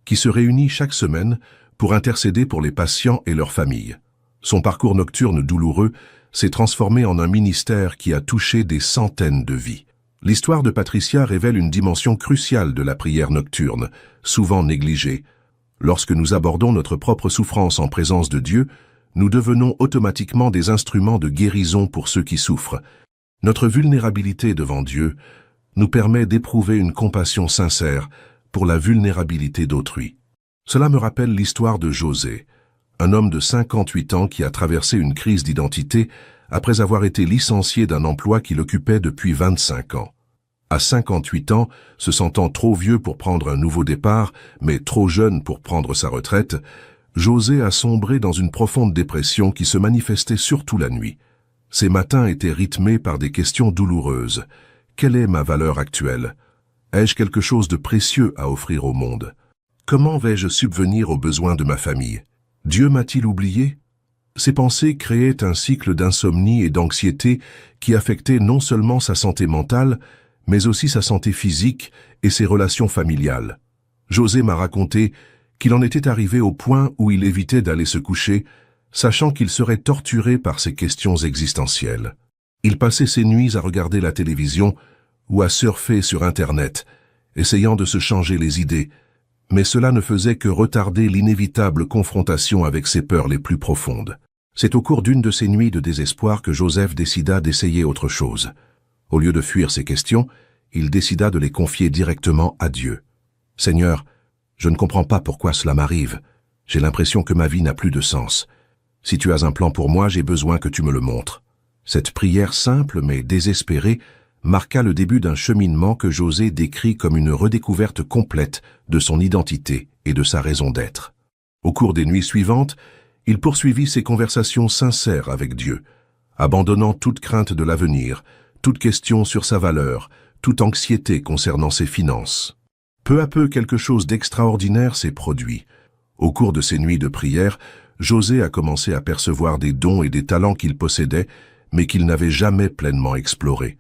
qui se réunit chaque semaine pour intercéder pour les patients et leurs familles. Son parcours nocturne douloureux s'est transformé en un ministère qui a touché des centaines de vies. L'histoire de Patricia révèle une dimension cruciale de la prière nocturne, souvent négligée. Lorsque nous abordons notre propre souffrance en présence de Dieu, nous devenons automatiquement des instruments de guérison pour ceux qui souffrent. Notre vulnérabilité devant Dieu nous permet d'éprouver une compassion sincère pour la vulnérabilité d'autrui. Cela me rappelle l'histoire de José, un homme de 58 ans qui a traversé une crise d'identité après avoir été licencié d'un emploi qu'il occupait depuis 25 ans. À 58 ans, se sentant trop vieux pour prendre un nouveau départ, mais trop jeune pour prendre sa retraite, José a sombré dans une profonde dépression qui se manifestait surtout la nuit. Ces matins étaient rythmés par des questions douloureuses. Quelle est ma valeur actuelle? Ai-je quelque chose de précieux à offrir au monde? Comment vais-je subvenir aux besoins de ma famille? Dieu m'a-t-il oublié? Ces pensées créaient un cycle d'insomnie et d'anxiété qui affectait non seulement sa santé mentale, mais aussi sa santé physique et ses relations familiales. José m'a raconté qu'il en était arrivé au point où il évitait d'aller se coucher, sachant qu'il serait torturé par ces questions existentielles. Il passait ses nuits à regarder la télévision ou à surfer sur Internet, essayant de se changer les idées, mais cela ne faisait que retarder l'inévitable confrontation avec ses peurs les plus profondes. C'est au cours d'une de ces nuits de désespoir que Joseph décida d'essayer autre chose. Au lieu de fuir ces questions, il décida de les confier directement à Dieu. « Seigneur, je ne comprends pas pourquoi cela m'arrive. J'ai l'impression que ma vie n'a plus de sens. Si tu as un plan pour moi, j'ai besoin que tu me le montres. » Cette prière simple mais désespérée marqua le début d'un cheminement que José décrit comme une redécouverte complète de son identité et de sa raison d'être. Au cours des nuits suivantes, il poursuivit ses conversations sincères avec Dieu, abandonnant toute crainte de l'avenir, toute question sur sa valeur, toute anxiété concernant ses finances. Peu à peu, quelque chose d'extraordinaire s'est produit. Au cours de ces nuits de prière, José a commencé à percevoir des dons et des talents qu'il possédait, mais qu'il n'avait jamais pleinement explorés.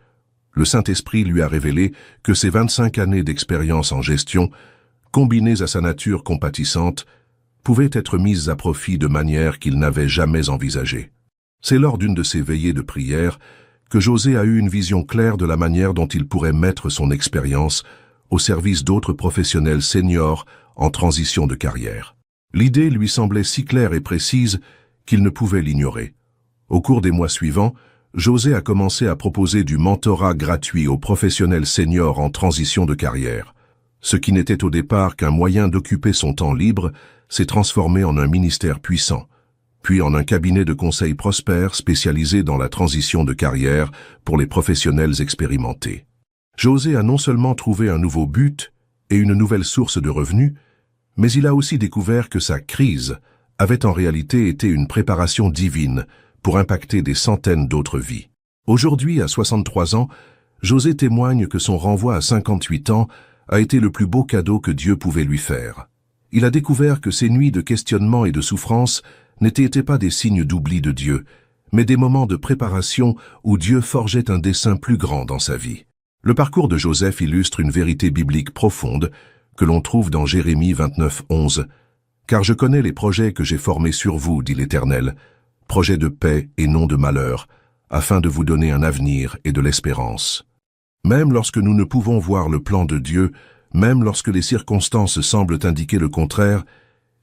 Le Saint-Esprit lui a révélé que ses 25 années d'expérience en gestion, combinées à sa nature compatissante, pouvaient être mises à profit de manière qu'il n'avait jamais envisagée. C'est lors d'une de ces veillées de prière que José a eu une vision claire de la manière dont il pourrait mettre son expérience au service d'autres professionnels seniors en transition de carrière. L'idée lui semblait si claire et précise qu'il ne pouvait l'ignorer. Au cours des mois suivants, José a commencé à proposer du mentorat gratuit aux professionnels seniors en transition de carrière. Ce qui n'était au départ qu'un moyen d'occuper son temps libre s'est transformé en un ministère puissant, puis en un cabinet de conseil prospère spécialisé dans la transition de carrière pour les professionnels expérimentés. José a non seulement trouvé un nouveau but et une nouvelle source de revenus, mais il a aussi découvert que sa crise avait en réalité été une préparation divine pour impacter des centaines d'autres vies. Aujourd'hui, à 63 ans, José témoigne que son renvoi à 58 ans a été le plus beau cadeau que Dieu pouvait lui faire. Il a découvert que ces nuits de questionnement et de souffrance n'étaient pas des signes d'oubli de Dieu, mais des moments de préparation où Dieu forgeait un dessein plus grand dans sa vie. Le parcours de Joseph illustre une vérité biblique profonde que l'on trouve dans Jérémie 29, 11. « Car je connais les projets que j'ai formés sur vous, dit l'Éternel, projets de paix et non de malheur, afin de vous donner un avenir et de l'espérance. » Même lorsque nous ne pouvons voir le plan de Dieu, même lorsque les circonstances semblent indiquer le contraire,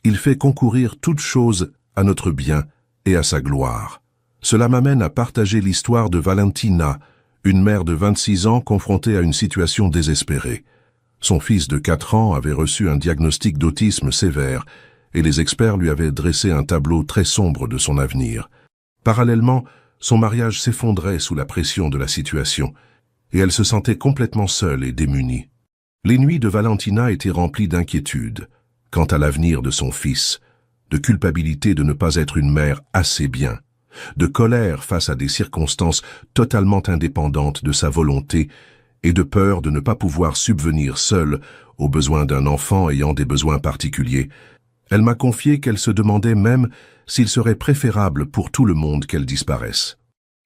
il fait concourir toutes choses à notre bien et à sa gloire. Cela m'amène à partager l'histoire de Valentina, une mère de 26 ans confrontée à une situation désespérée. Son fils de 4 ans avait reçu un diagnostic d'autisme sévère et les experts lui avaient dressé un tableau très sombre de son avenir. Parallèlement, son mariage s'effondrait sous la pression de la situation et elle se sentait complètement seule et démunie. Les nuits de Valentina étaient remplies d'inquiétude quant à l'avenir de son fils, de culpabilité de ne pas être une mère assez bien, de colère face à des circonstances totalement indépendantes de sa volonté et de peur de ne pas pouvoir subvenir seule aux besoins d'un enfant ayant des besoins particuliers. Elle m'a confié qu'elle se demandait même s'il serait préférable pour tout le monde qu'elle disparaisse.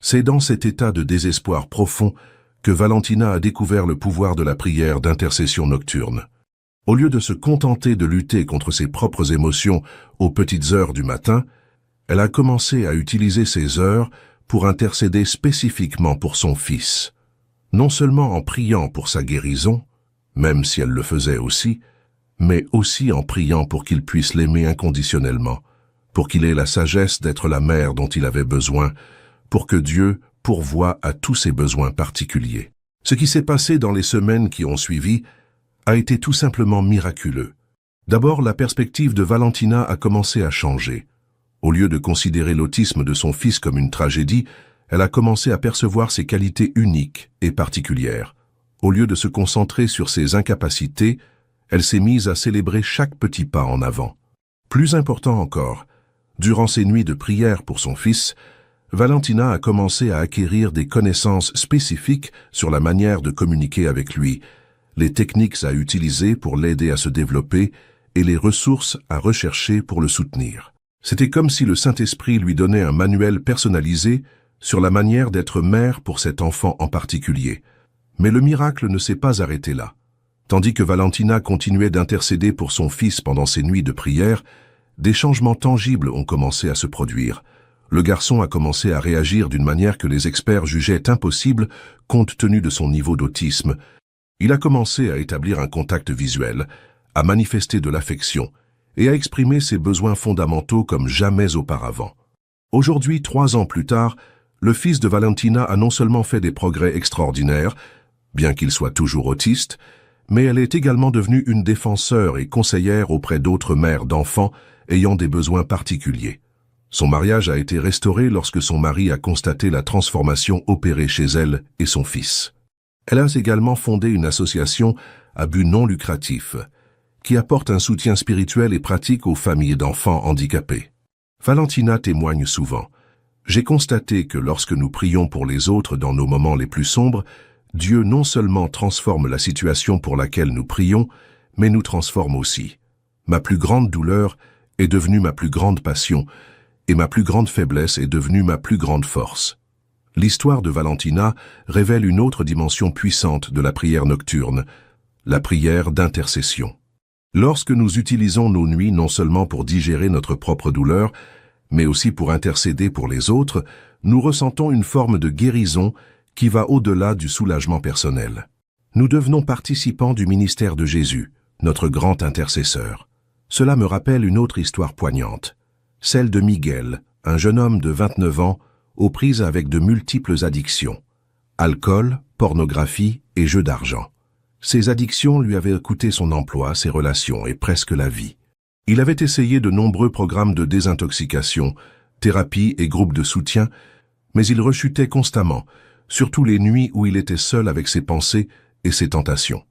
C'est dans cet état de désespoir profond que Valentina a découvert le pouvoir de la prière d'intercession nocturne. Au lieu de se contenter de lutter contre ses propres émotions aux petites heures du matin, elle a commencé à utiliser ces heures pour intercéder spécifiquement pour son fils. Non seulement en priant pour sa guérison, même si elle le faisait aussi, mais aussi en priant pour qu'il puisse l'aimer inconditionnellement, pour qu'il ait la sagesse d'être la mère dont il avait besoin, pour que Dieu pourvoie à tous ses besoins particuliers. Ce qui s'est passé dans les semaines qui ont suivi a été tout simplement miraculeux. D'abord, la perspective de Valentina a commencé à changer. Au lieu de considérer l'autisme de son fils comme une tragédie, elle a commencé à percevoir ses qualités uniques et particulières. Au lieu de se concentrer sur ses incapacités, elle s'est mise à célébrer chaque petit pas en avant. Plus important encore, durant ces nuits de prière pour son fils, Valentina a commencé à acquérir des connaissances spécifiques sur la manière de communiquer avec lui, les techniques à utiliser pour l'aider à se développer et les ressources à rechercher pour le soutenir. C'était comme si le Saint-Esprit lui donnait un manuel personnalisé sur la manière d'être mère pour cet enfant en particulier. Mais le miracle ne s'est pas arrêté là. Tandis que Valentina continuait d'intercéder pour son fils pendant ses nuits de prière, des changements tangibles ont commencé à se produire. Le garçon a commencé à réagir d'une manière que les experts jugeaient impossible compte tenu de son niveau d'autisme. Il a commencé à établir un contact visuel, à manifester de l'affection et à exprimer ses besoins fondamentaux comme jamais auparavant. Aujourd'hui, 3 ans plus tard, le fils de Valentina a non seulement fait des progrès extraordinaires, bien qu'il soit toujours autiste, mais elle est également devenue une défenseur et conseillère auprès d'autres mères d'enfants ayant des besoins particuliers. Son mariage a été restauré lorsque son mari a constaté la transformation opérée chez elle et son fils. Elle a également fondé une association à but non lucratif, qui apporte un soutien spirituel et pratique aux familles d'enfants handicapés. Valentina témoigne souvent. J'ai constaté que lorsque nous prions pour les autres dans nos moments les plus sombres, Dieu non seulement transforme la situation pour laquelle nous prions, mais nous transforme aussi. Ma plus grande douleur est devenue ma plus grande passion, et ma plus grande faiblesse est devenue ma plus grande force. L'histoire de Valentina révèle une autre dimension puissante de la prière nocturne, la prière d'intercession. Lorsque nous utilisons nos nuits non seulement pour digérer notre propre douleur, mais aussi pour intercéder pour les autres, nous ressentons une forme de guérison qui va au-delà du soulagement personnel. Nous devenons participants du ministère de Jésus, notre grand intercesseur. Cela me rappelle une autre histoire poignante, celle de Miguel, un jeune homme de 29 ans, aux prises avec de multiples addictions, alcool, pornographie et jeux d'argent. Ces addictions lui avaient coûté son emploi, ses relations et presque la vie. Il avait essayé de nombreux programmes de désintoxication, thérapie et groupes de soutien, mais il rechutait constamment, surtout les nuits où il était seul avec ses pensées et ses tentations.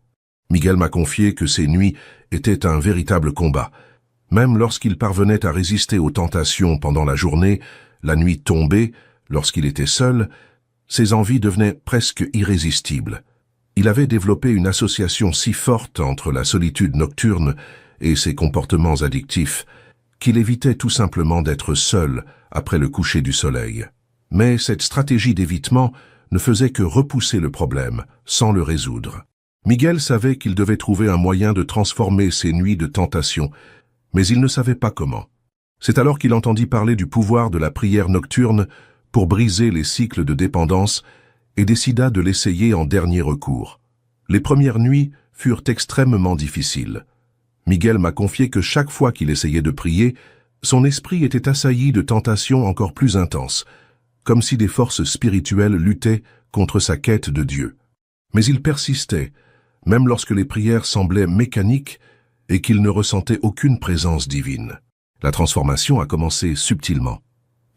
Miguel m'a confié que ces nuits étaient un véritable combat. Même lorsqu'il parvenait à résister aux tentations pendant la journée, la nuit tombée, lorsqu'il était seul, ses envies devenaient presque irrésistibles. Il avait développé une association si forte entre la solitude nocturne et ses comportements addictifs qu'il évitait tout simplement d'être seul après le coucher du soleil. Mais cette stratégie d'évitement ne faisait que repousser le problème, sans le résoudre. Miguel savait qu'il devait trouver un moyen de transformer ces nuits de tentation, mais il ne savait pas comment. C'est alors qu'il entendit parler du pouvoir de la prière nocturne pour briser les cycles de dépendance et décida de l'essayer en dernier recours. Les premières nuits furent extrêmement difficiles. Miguel m'a confié que chaque fois qu'il essayait de prier, son esprit était assailli de tentations encore plus intenses, comme si des forces spirituelles luttaient contre sa quête de Dieu. Mais il persistait, même lorsque les prières semblaient mécaniques et qu'il ne ressentait aucune présence divine. La transformation a commencé subtilement.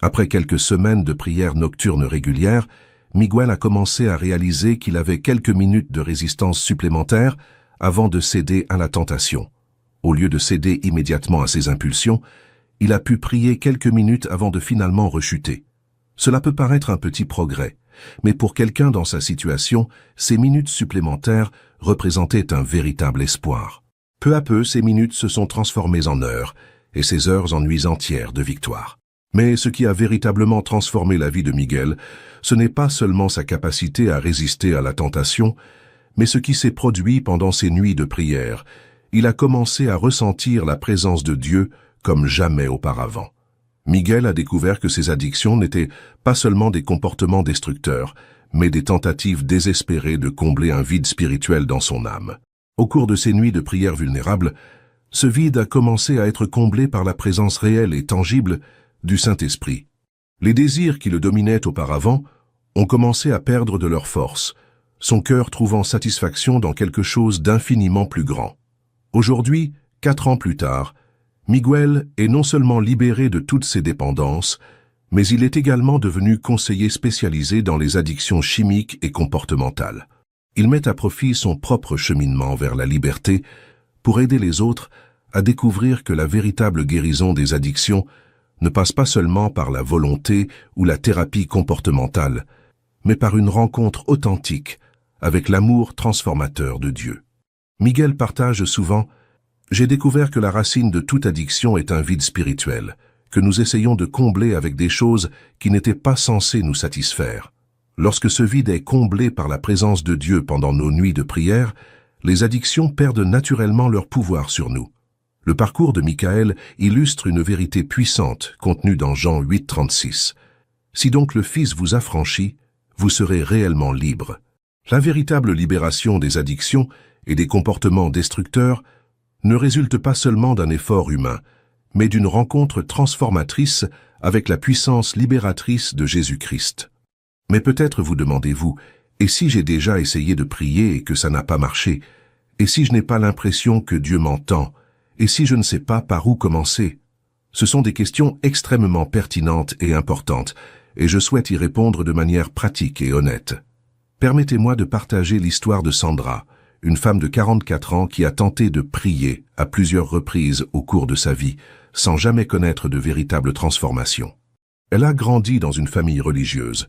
Après quelques semaines de prières nocturnes régulières, Miguel a commencé à réaliser qu'il avait quelques minutes de résistance supplémentaire avant de céder à la tentation. Au lieu de céder immédiatement à ses impulsions, il a pu prier quelques minutes avant de finalement rechuter. Cela peut paraître un petit progrès, mais pour quelqu'un dans sa situation, ces minutes supplémentaires représentaient un véritable espoir. Peu à peu, ces minutes se sont transformées en heures, et ces heures en nuits entières de victoire. Mais ce qui a véritablement transformé la vie de Miguel, ce n'est pas seulement sa capacité à résister à la tentation, mais ce qui s'est produit pendant ces nuits de prière. Il a commencé à ressentir la présence de Dieu comme jamais auparavant. Miguel a découvert que ses addictions n'étaient pas seulement des comportements destructeurs, mais des tentatives désespérées de combler un vide spirituel dans son âme. Au cours de ces nuits de prière vulnérables, ce vide a commencé à être comblé par la présence réelle et tangible du Saint-Esprit. Les désirs qui le dominaient auparavant ont commencé à perdre de leur force, son cœur trouvant satisfaction dans quelque chose d'infiniment plus grand. Aujourd'hui, 4 ans plus tard, Miguel est non seulement libéré de toutes ses dépendances, mais il est également devenu conseiller spécialisé dans les addictions chimiques et comportementales. Il met à profit son propre cheminement vers la liberté pour aider les autres à découvrir que la véritable guérison des addictions ne passe pas seulement par la volonté ou la thérapie comportementale, mais par une rencontre authentique avec l'amour transformateur de Dieu. Miguel partage souvent « J'ai découvert que la racine de toute addiction est un vide spirituel, que nous essayons de combler avec des choses qui n'étaient pas censées nous satisfaire. Lorsque ce vide est comblé par la présence de Dieu pendant nos nuits de prière, les addictions perdent naturellement leur pouvoir sur nous. » Le parcours de Michaël illustre une vérité puissante contenue dans Jean 8, 36. « Si donc le Fils vous affranchit, vous serez réellement libre. » La véritable libération des addictions et des comportements destructeurs ne résulte pas seulement d'un effort humain, mais d'une rencontre transformatrice avec la puissance libératrice de Jésus-Christ. Mais peut-être vous demandez-vous, et si j'ai déjà essayé de prier et que ça n'a pas marché? Et si je n'ai pas l'impression que Dieu m'entend? Et si je ne sais pas par où commencer? Ce sont des questions extrêmement pertinentes et importantes, et je souhaite y répondre de manière pratique et honnête. Permettez-moi de partager l'histoire de Sandra, une femme de 44 ans qui a tenté de prier à plusieurs reprises au cours de sa vie, sans jamais connaître de véritable transformation. Elle a grandi dans une famille religieuse,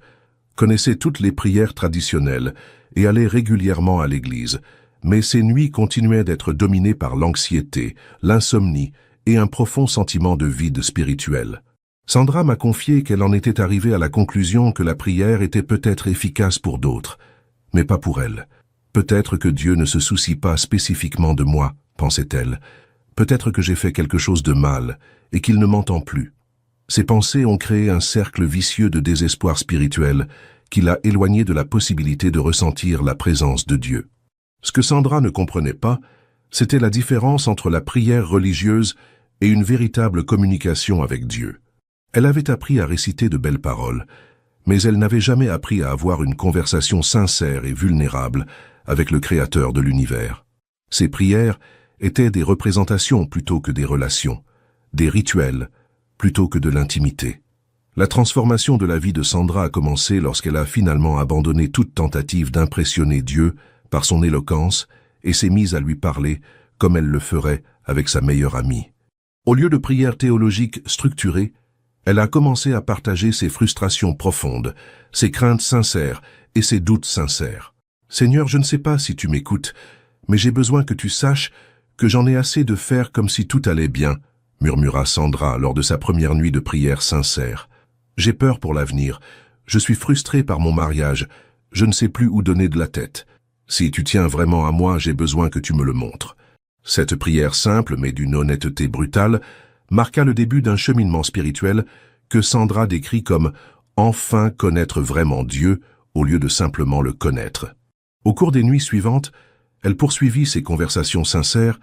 connaissait toutes les prières traditionnelles et allait régulièrement à l'église, mais ses nuits continuaient d'être dominées par l'anxiété, l'insomnie et un profond sentiment de vide spirituel. Sandra m'a confié qu'elle en était arrivée à la conclusion que la prière était peut-être efficace pour d'autres, mais pas pour elle. Peut-être que Dieu ne se soucie pas spécifiquement de moi, pensait-elle. Peut-être que j'ai fait quelque chose de mal et qu'il ne m'entend plus. Ces pensées ont créé un cercle vicieux de désespoir spirituel qui l'a éloignée de la possibilité de ressentir la présence de Dieu. Ce que Sandra ne comprenait pas, c'était la différence entre la prière religieuse et une véritable communication avec Dieu. Elle avait appris à réciter de belles paroles, mais elle n'avait jamais appris à avoir une conversation sincère et vulnérable avec le Créateur de l'univers. Ses prières étaient des représentations plutôt que des relations, des rituels plutôt que de l'intimité. La transformation de la vie de Sandra a commencé lorsqu'elle a finalement abandonné toute tentative d'impressionner Dieu par son éloquence et s'est mise à lui parler comme elle le ferait avec sa meilleure amie. Au lieu de prières théologiques structurées, elle a commencé à partager ses frustrations profondes, ses craintes sincères et ses doutes sincères. « Seigneur, je ne sais pas si tu m'écoutes, mais j'ai besoin que tu saches que j'en ai assez de faire comme si tout allait bien, » murmura Sandra lors de sa première nuit de prière sincère. « J'ai peur pour l'avenir, je suis frustrée par mon mariage, je ne sais plus où donner de la tête. Si tu tiens vraiment à moi, j'ai besoin que tu me le montres. » Cette prière simple, mais d'une honnêteté brutale, marqua le début d'un cheminement spirituel que Sandra décrit comme « enfin connaître vraiment Dieu » au lieu de simplement le connaître. Au cours des nuits suivantes, elle poursuivit ses conversations sincères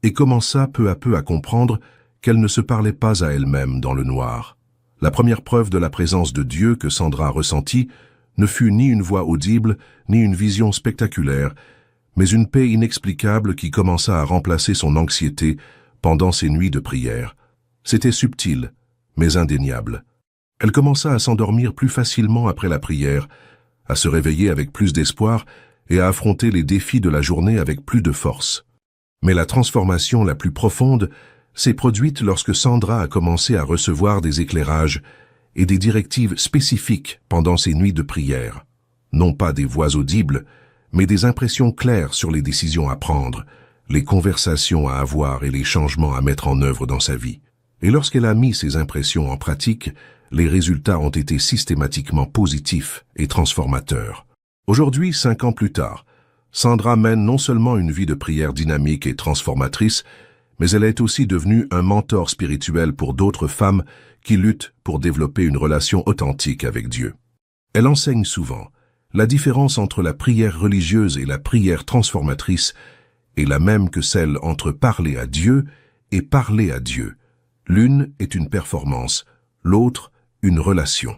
et commença peu à peu à comprendre qu'elle ne se parlait pas à elle-même dans le noir. La première preuve de la présence de Dieu que Sandra ressentit ne fut ni une voix audible, ni une vision spectaculaire, mais une paix inexplicable qui commença à remplacer son anxiété pendant ses nuits de prière. C'était subtil, mais indéniable. Elle commença à s'endormir plus facilement après la prière, à se réveiller avec plus d'espoir et à affronter les défis de la journée avec plus de force. Mais la transformation la plus profonde s'est produite lorsque Sandra a commencé à recevoir des éclairages et des directives spécifiques pendant ses nuits de prière. Non pas des voix audibles, mais des impressions claires sur les décisions à prendre, les conversations à avoir et les changements à mettre en œuvre dans sa vie. Et lorsqu'elle a mis ces impressions en pratique, les résultats ont été systématiquement positifs et transformateurs. Aujourd'hui, 5 ans plus tard, Sandra mène non seulement une vie de prière dynamique et transformatrice, mais elle est aussi devenue un mentor spirituel pour d'autres femmes qui luttent pour développer une relation authentique avec Dieu. Elle enseigne souvent: la différence entre la prière religieuse et la prière transformatrice est la même que celle entre parler à Dieu et parler à Dieu. L'une est une performance, l'autre une relation.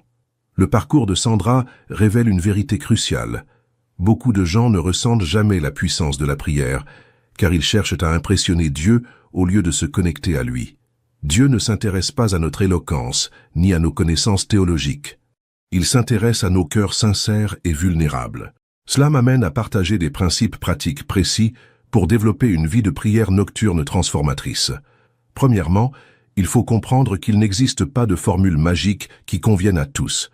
Le parcours de Sandra révèle une vérité cruciale. Beaucoup de gens ne ressentent jamais la puissance de la prière, car ils cherchent à impressionner Dieu au lieu de se connecter à lui. Dieu ne s'intéresse pas à notre éloquence, ni à nos connaissances théologiques. Il s'intéresse à nos cœurs sincères et vulnérables. Cela m'amène à partager des principes pratiques précis pour développer une vie de prière nocturne transformatrice. Premièrement, Il faut comprendre qu'il n'existe pas de formule magique qui convienne à tous.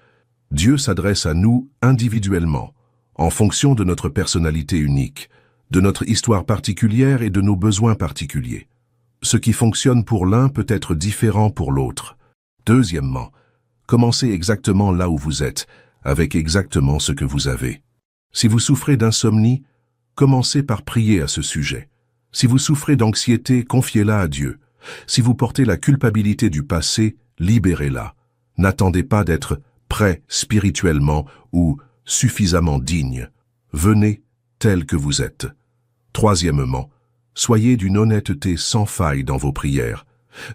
Dieu s'adresse à nous individuellement, en fonction de notre personnalité unique, de notre histoire particulière et de nos besoins particuliers. Ce qui fonctionne pour l'un peut être différent pour l'autre. Deuxièmement, commencez exactement là où vous êtes, avec exactement ce que vous avez. Si vous souffrez d'insomnie, commencez par prier à ce sujet. Si vous souffrez d'anxiété, confiez-la à Dieu. Si vous portez la culpabilité du passé, libérez-la. N'attendez pas d'être prêt spirituellement ou suffisamment digne. Venez tel que vous êtes. Troisièmement, soyez d'une honnêteté sans faille dans vos prières.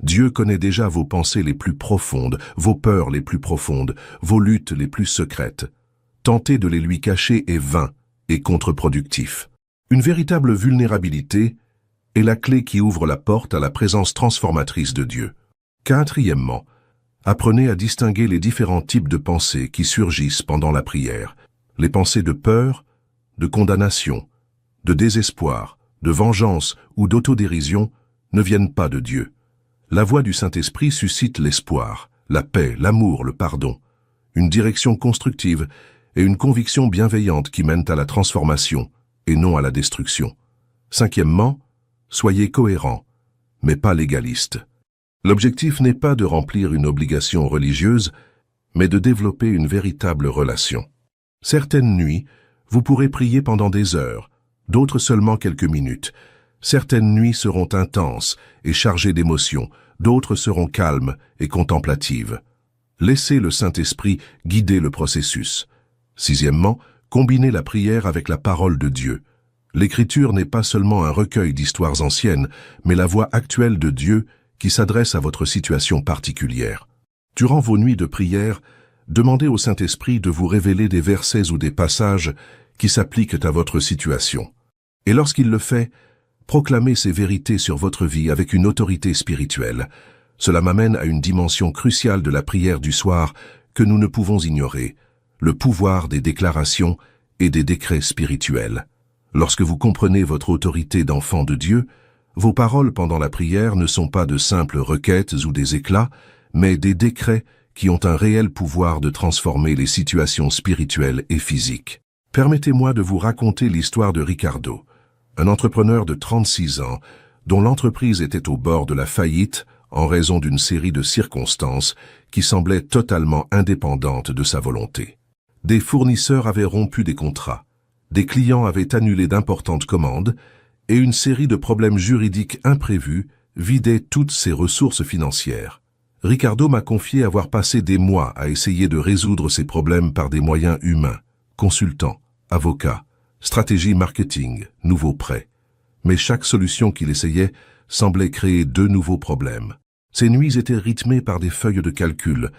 Dieu connaît déjà vos pensées les plus profondes, vos peurs les plus profondes, vos luttes les plus secrètes. Tenter de les lui cacher est vain et contre-productif. Une véritable vulnérabilité est la clé qui ouvre la porte à la présence transformatrice de Dieu. Quatrièmement, apprenez à distinguer les différents types de pensées qui surgissent pendant la prière. Les pensées de peur, de condamnation, de désespoir, de vengeance ou d'autodérision ne viennent pas de Dieu. La voix du Saint-Esprit suscite l'espoir, la paix, l'amour, le pardon, une direction constructive et une conviction bienveillante qui mènent à la transformation et non à la destruction. Cinquièmement, soyez cohérents, mais pas légalistes. L'objectif n'est pas de remplir une obligation religieuse, mais de développer une véritable relation. Certaines nuits, vous pourrez prier pendant des heures, d'autres seulement quelques minutes. Certaines nuits seront intenses et chargées d'émotions, d'autres seront calmes et contemplatives. Laissez le Saint-Esprit guider le processus. Sixièmement, combinez la prière avec la parole de Dieu. L'Écriture n'est pas seulement un recueil d'histoires anciennes, mais la voix actuelle de Dieu qui s'adresse à votre situation particulière. Durant vos nuits de prière, demandez au Saint-Esprit de vous révéler des versets ou des passages qui s'appliquent à votre situation. Et lorsqu'il le fait, proclamez ces vérités sur votre vie avec une autorité spirituelle. Cela m'amène à une dimension cruciale de la prière du soir que nous ne pouvons ignorer, le pouvoir des déclarations et des décrets spirituels. Lorsque vous comprenez votre autorité d'enfant de Dieu, vos paroles pendant la prière ne sont pas de simples requêtes ou des éclats, mais des décrets qui ont un réel pouvoir de transformer les situations spirituelles et physiques. Permettez-moi de vous raconter l'histoire de Ricardo, un entrepreneur de 36 ans dont l'entreprise était au bord de la faillite en raison d'une série de circonstances qui semblaient totalement indépendantes de sa volonté. Des fournisseurs avaient rompu des contrats, des clients avaient annulé d'importantes commandes et une série de problèmes juridiques imprévus vidaient toutes ses ressources financières. Ricardo m'a confié avoir passé des mois à essayer de résoudre ces problèmes par des moyens humains, consultants, avocats, stratégie marketing, nouveaux prêts. Mais chaque solution qu'il essayait semblait créer de nouveaux problèmes. Ses nuits étaient rythmées par des feuilles de calcul,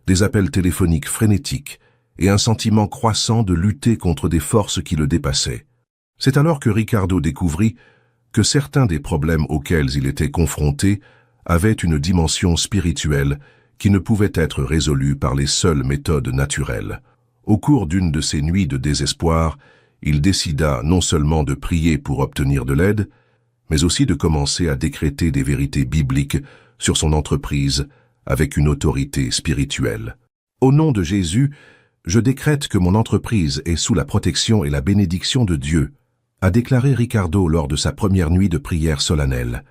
des appels téléphoniques frénétiques et un sentiment croissant de lutter contre des forces qui le dépassaient. C'est alors que Ricardo découvrit que certains des problèmes auxquels il était confronté avaient une dimension spirituelle qui ne pouvait être résolue par les seules méthodes naturelles. Au cours d'une de ces nuits de désespoir, il décida non seulement de prier pour obtenir de l'aide, mais aussi de commencer à décréter des vérités bibliques sur son entreprise avec une autorité spirituelle. Au nom de Jésus, je décrète que mon entreprise est sous la protection et la bénédiction de Dieu, a déclaré Ricardo lors de sa première nuit de prière solennelle.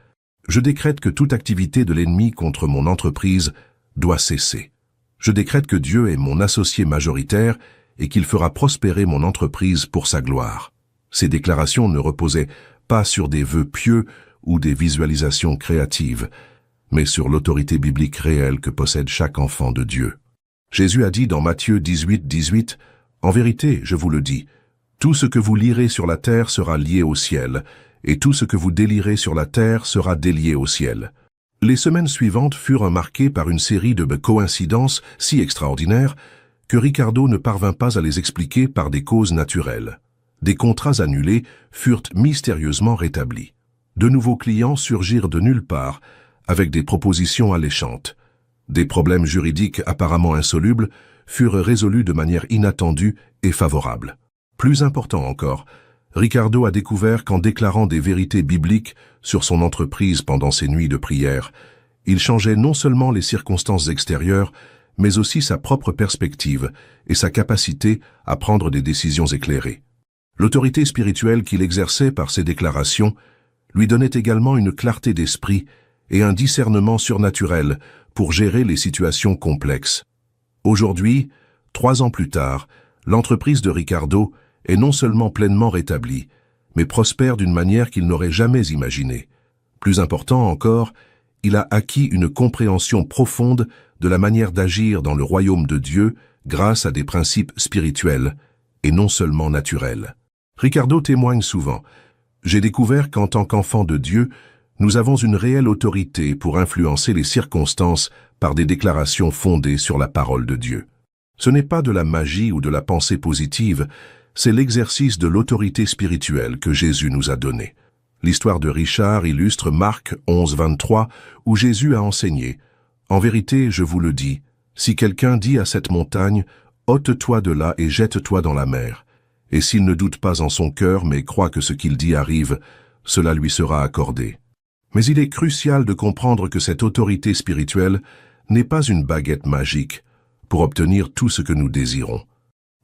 Je décrète que toute activité de l'ennemi contre mon entreprise doit cesser. Je décrète que Dieu est mon associé majoritaire et qu'il fera prospérer mon entreprise pour sa gloire. Ces déclarations ne reposaient pas sur des vœux pieux ou des visualisations créatives, mais sur l'autorité biblique réelle que possède chaque enfant de Dieu. Jésus a dit dans Matthieu 18:18, « En vérité, je vous le dis, tout ce que vous lirez sur la terre sera lié au ciel, et tout ce que vous délirez sur la terre sera délié au ciel. » Les semaines suivantes furent marquées par une série de coïncidences si extraordinaires que Ricardo ne parvint pas à les expliquer par des causes naturelles. Des contrats annulés furent mystérieusement rétablis. De nouveaux clients surgirent de nulle part avec des propositions alléchantes. Des problèmes juridiques apparemment insolubles furent résolus de manière inattendue et favorable. Plus important encore, Ricardo a découvert qu'en déclarant des vérités bibliques sur son entreprise pendant ses nuits de prière, Il changeait non seulement les circonstances extérieures, mais aussi sa propre perspective et sa capacité à prendre des décisions éclairées. L'autorité spirituelle qu'il exerçait par ses déclarations lui donnait également une clarté d'esprit et un discernement surnaturel pour gérer les situations complexes. Aujourd'hui, 3 ans plus tard, l'entreprise de Ricardo est non seulement pleinement rétablie, mais prospère d'une manière qu'il n'aurait jamais imaginée. Plus important encore, il a acquis une compréhension profonde de la manière d'agir dans le royaume de Dieu grâce à des principes spirituels et non seulement naturels. Ricardo témoigne souvent « J'ai découvert qu'en tant qu'enfant de Dieu, nous avons une réelle autorité pour influencer les circonstances par des déclarations fondées sur la parole de Dieu. » Ce n'est pas de la magie ou de la pensée positive, c'est l'exercice de l'autorité spirituelle que Jésus nous a donnée. L'histoire de Richard illustre Marc 11, 23, où Jésus a enseigné « En vérité, je vous le dis, si quelqu'un dit à cette montagne « Ôte-toi de là et jette-toi dans la mer », et s'il ne doute pas en son cœur mais croit que ce qu'il dit arrive, cela lui sera accordé. » Mais il est crucial de comprendre que cette autorité spirituelle n'est pas une baguette magique pour obtenir tout ce que nous désirons.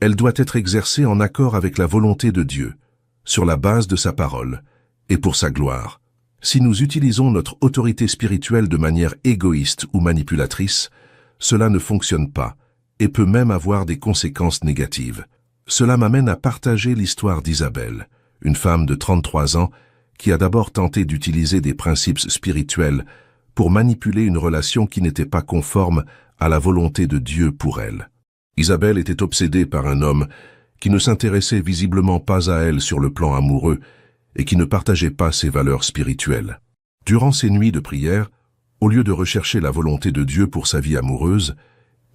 Elle doit être exercée en accord avec la volonté de Dieu, sur la base de sa parole, et pour sa gloire. Si nous utilisons notre autorité spirituelle de manière égoïste ou manipulatrice, cela ne fonctionne pas et peut même avoir des conséquences négatives. Cela m'amène à partager l'histoire d'Isabelle, une femme de 33 ans qui a d'abord tenté d'utiliser des principes spirituels pour manipuler une relation qui n'était pas conforme à la volonté de Dieu pour elle. Isabelle était obsédée par un homme qui ne s'intéressait visiblement pas à elle sur le plan amoureux et qui ne partageait pas ses valeurs spirituelles. Durant ces nuits de prière, au lieu de rechercher la volonté de Dieu pour sa vie amoureuse,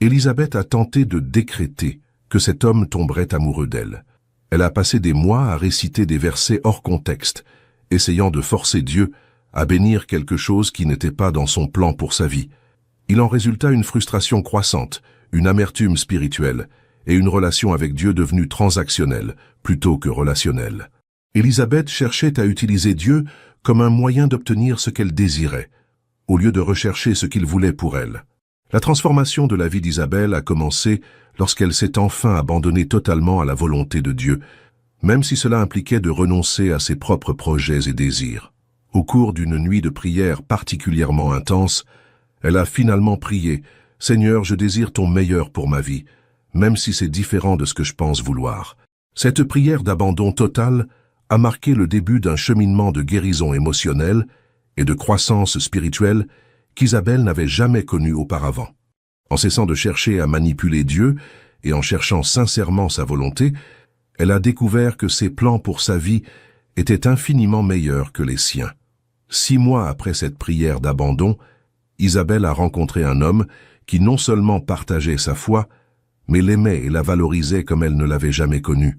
Élisabeth a tenté de décréter que cet homme tomberait amoureux d'elle. Elle a passé des mois à réciter des versets hors contexte, essayant de forcer Dieu à bénir quelque chose qui n'était pas dans son plan pour sa vie. Il en résulta une frustration croissante, une amertume spirituelle et une relation avec Dieu devenue transactionnelle plutôt que relationnelle. Élisabeth cherchait à utiliser Dieu comme un moyen d'obtenir ce qu'elle désirait, au lieu de rechercher ce qu'il voulait pour elle. La transformation de la vie d'Isabelle a commencé lorsqu'elle s'est enfin abandonnée totalement à la volonté de Dieu, même si cela impliquait de renoncer à ses propres projets et désirs. Au cours d'une nuit de prière particulièrement intense, elle a finalement prié « Seigneur, je désire ton meilleur pour ma vie, même si c'est différent de ce que je pense vouloir. » Cette prière d'abandon total a marqué le début d'un cheminement de guérison émotionnelle et de croissance spirituelle qu'Isabelle n'avait jamais connu auparavant. En cessant de chercher à manipuler Dieu et en cherchant sincèrement sa volonté, elle a découvert que ses plans pour sa vie étaient infiniment meilleurs que les siens. 6 mois après cette prière d'abandon, Isabelle a rencontré un homme qui non seulement partageait sa foi, mais l'aimait et la valorisait comme elle ne l'avait jamais connu.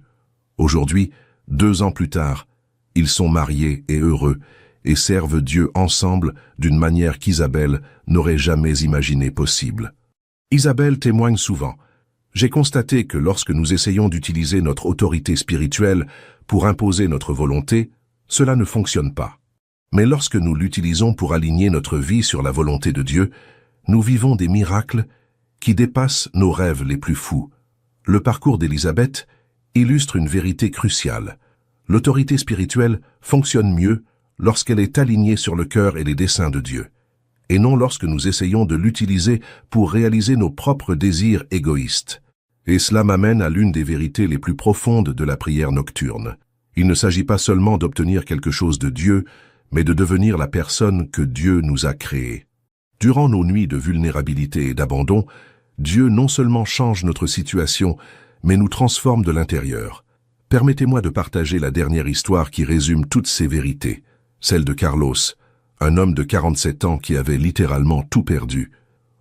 Aujourd'hui, 2 ans plus tard, ils sont mariés et heureux et servent Dieu ensemble d'une manière qu'Isabelle n'aurait jamais imaginé possible. Isabelle témoigne souvent. J'ai constaté que lorsque nous essayons d'utiliser notre autorité spirituelle pour imposer notre volonté, cela ne fonctionne pas. Mais lorsque nous l'utilisons pour aligner notre vie sur la volonté de Dieu, nous vivons des miracles qui dépassent nos rêves les plus fous. Le parcours d'Élisabeth illustre une vérité cruciale. L'autorité spirituelle fonctionne mieux lorsqu'elle est alignée sur le cœur et les desseins de Dieu, et non lorsque nous essayons de l'utiliser pour réaliser nos propres désirs égoïstes. Et cela m'amène à l'une des vérités les plus profondes de la prière nocturne. Il ne s'agit pas seulement d'obtenir quelque chose de Dieu, mais de devenir la personne que Dieu nous a créée. Durant nos nuits de vulnérabilité et d'abandon, Dieu non seulement change notre situation, mais nous transforme de l'intérieur. Permettez-moi de partager la dernière histoire qui résume toutes ces vérités, celle de Carlos, un homme de 47 ans qui avait littéralement tout perdu.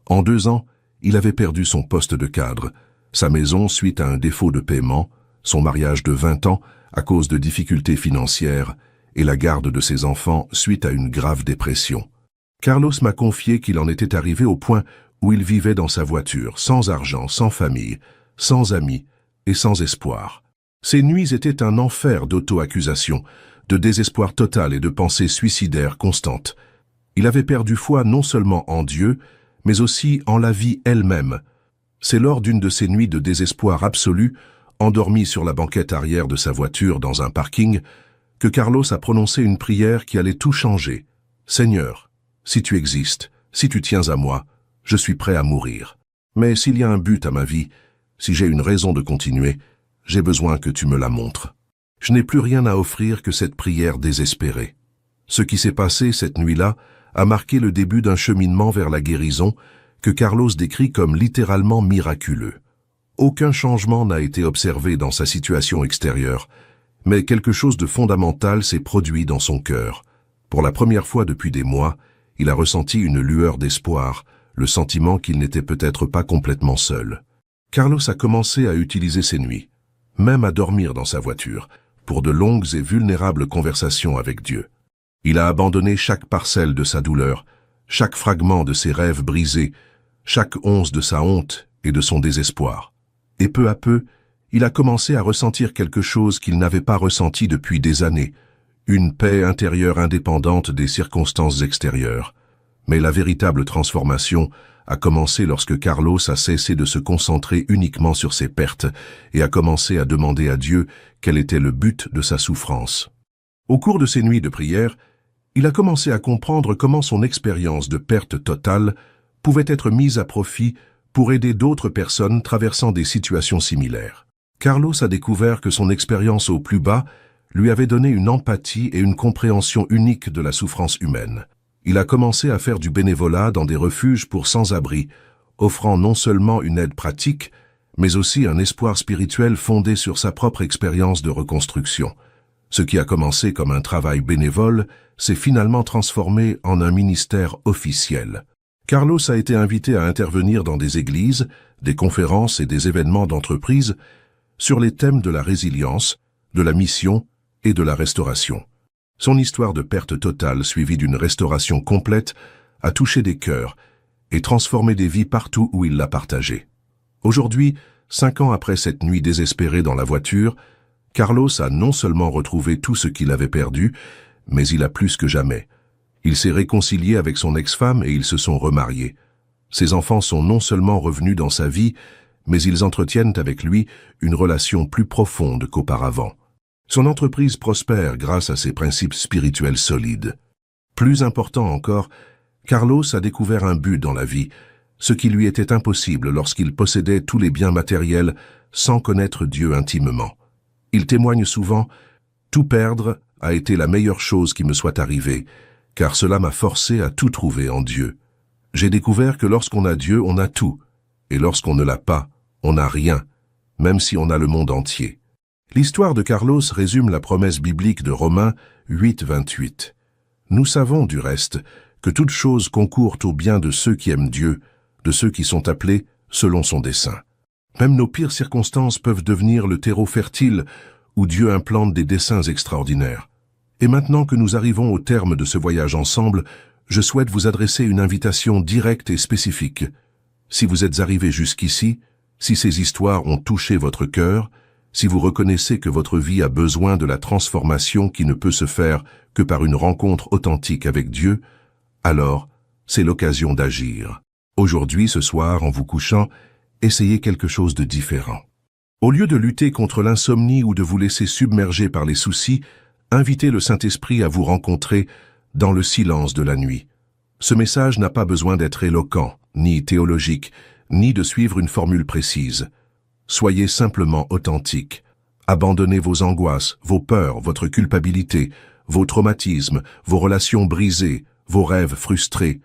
En 2 ans, il avait perdu son poste de cadre, sa maison suite à un défaut de paiement, son mariage de 20 ans à cause de difficultés financières et la garde de ses enfants suite à une grave dépression. Carlos m'a confié qu'il en était arrivé au point où il vivait dans sa voiture, sans argent, sans famille, sans amis et sans espoir. Ces nuits étaient un enfer d'auto-accusation, de désespoir total et de pensées suicidaires constantes. Il avait perdu foi non seulement en Dieu, mais aussi en la vie elle-même. C'est lors d'une de ces nuits de désespoir absolu, endormi sur la banquette arrière de sa voiture dans un parking, que Carlos a prononcé une prière qui allait tout changer. « Seigneur, si tu existes, si tu tiens à moi, je suis prêt à mourir. Mais s'il y a un but à ma vie, si j'ai une raison de continuer, j'ai besoin que tu me la montres. » Je n'ai plus rien à offrir que cette prière désespérée. Ce qui s'est passé cette nuit-là a marqué le début d'un cheminement vers la guérison que Carlos décrit comme littéralement miraculeux. Aucun changement n'a été observé dans sa situation extérieure, mais quelque chose de fondamental s'est produit dans son cœur. Pour la première fois depuis des mois, il a ressenti une lueur d'espoir, le sentiment qu'il n'était peut-être pas complètement seul. Carlos a commencé à utiliser ses nuits, même à dormir dans sa voiture, pour de longues et vulnérables conversations avec Dieu. Il a abandonné chaque parcelle de sa douleur, chaque fragment de ses rêves brisés, chaque once de sa honte et de son désespoir. Et peu à peu, il a commencé à ressentir quelque chose qu'il n'avait pas ressenti depuis des années, une paix intérieure indépendante des circonstances extérieures. Mais la véritable transformation a commencé lorsque Carlos a cessé de se concentrer uniquement sur ses pertes et a commencé à demander à Dieu quel était le but de sa souffrance. Au cours de ces nuits de prière, il a commencé à comprendre comment son expérience de perte totale pouvait être mise à profit pour aider d'autres personnes traversant des situations similaires. Carlos a découvert que son expérience au plus bas lui avait donné une empathie et une compréhension unique de la souffrance humaine. Il a commencé à faire du bénévolat dans des refuges pour sans-abri, offrant non seulement une aide pratique, mais aussi un espoir spirituel fondé sur sa propre expérience de reconstruction. Ce qui a commencé comme un travail bénévole s'est finalement transformé en un ministère officiel. Carlos a été invité à intervenir dans des églises, des conférences et des événements d'entreprise sur les thèmes de la résilience, de la mission et de la restauration. Son histoire de perte totale suivie d'une restauration complète a touché des cœurs et transformé des vies partout où il l'a partagée. Aujourd'hui, 5 ans après cette nuit désespérée dans la voiture, Carlos a non seulement retrouvé tout ce qu'il avait perdu, mais il a plus que jamais. Il s'est réconcilié avec son ex-femme et ils se sont remariés. Ses enfants sont non seulement revenus dans sa vie, mais ils entretiennent avec lui une relation plus profonde qu'auparavant. Son entreprise prospère grâce à ses principes spirituels solides. Plus important encore, Carlos a découvert un but dans la vie, ce qui lui était impossible lorsqu'il possédait tous les biens matériels sans connaître Dieu intimement. Il témoigne souvent « Tout perdre a été la meilleure chose qui me soit arrivée, car cela m'a forcé à tout trouver en Dieu. J'ai découvert que lorsqu'on a Dieu, on a tout, et lorsqu'on ne l'a pas, on n'a rien, même si on a le monde entier. » L'histoire de Carlos résume la promesse biblique de Romains 8, 28. Nous savons, du reste, que toute chose concourt au bien de ceux qui aiment Dieu, de ceux qui sont appelés selon son dessein. Même nos pires circonstances peuvent devenir le terreau fertile où Dieu implante des desseins extraordinaires. Et maintenant que nous arrivons au terme de ce voyage ensemble, je souhaite vous adresser une invitation directe et spécifique. Si vous êtes arrivé jusqu'ici, si ces histoires ont touché votre cœur, si vous reconnaissez que votre vie a besoin de la transformation qui ne peut se faire que par une rencontre authentique avec Dieu, alors c'est l'occasion d'agir. Aujourd'hui, ce soir, en vous couchant, essayez quelque chose de différent. Au lieu de lutter contre l'insomnie ou de vous laisser submerger par les soucis, invitez le Saint-Esprit à vous rencontrer dans le silence de la nuit. Ce message n'a pas besoin d'être éloquent, ni théologique, ni de suivre une formule précise. Soyez simplement authentique. Abandonnez vos angoisses, vos peurs, votre culpabilité, vos traumatismes, vos relations brisées, vos rêves frustrés.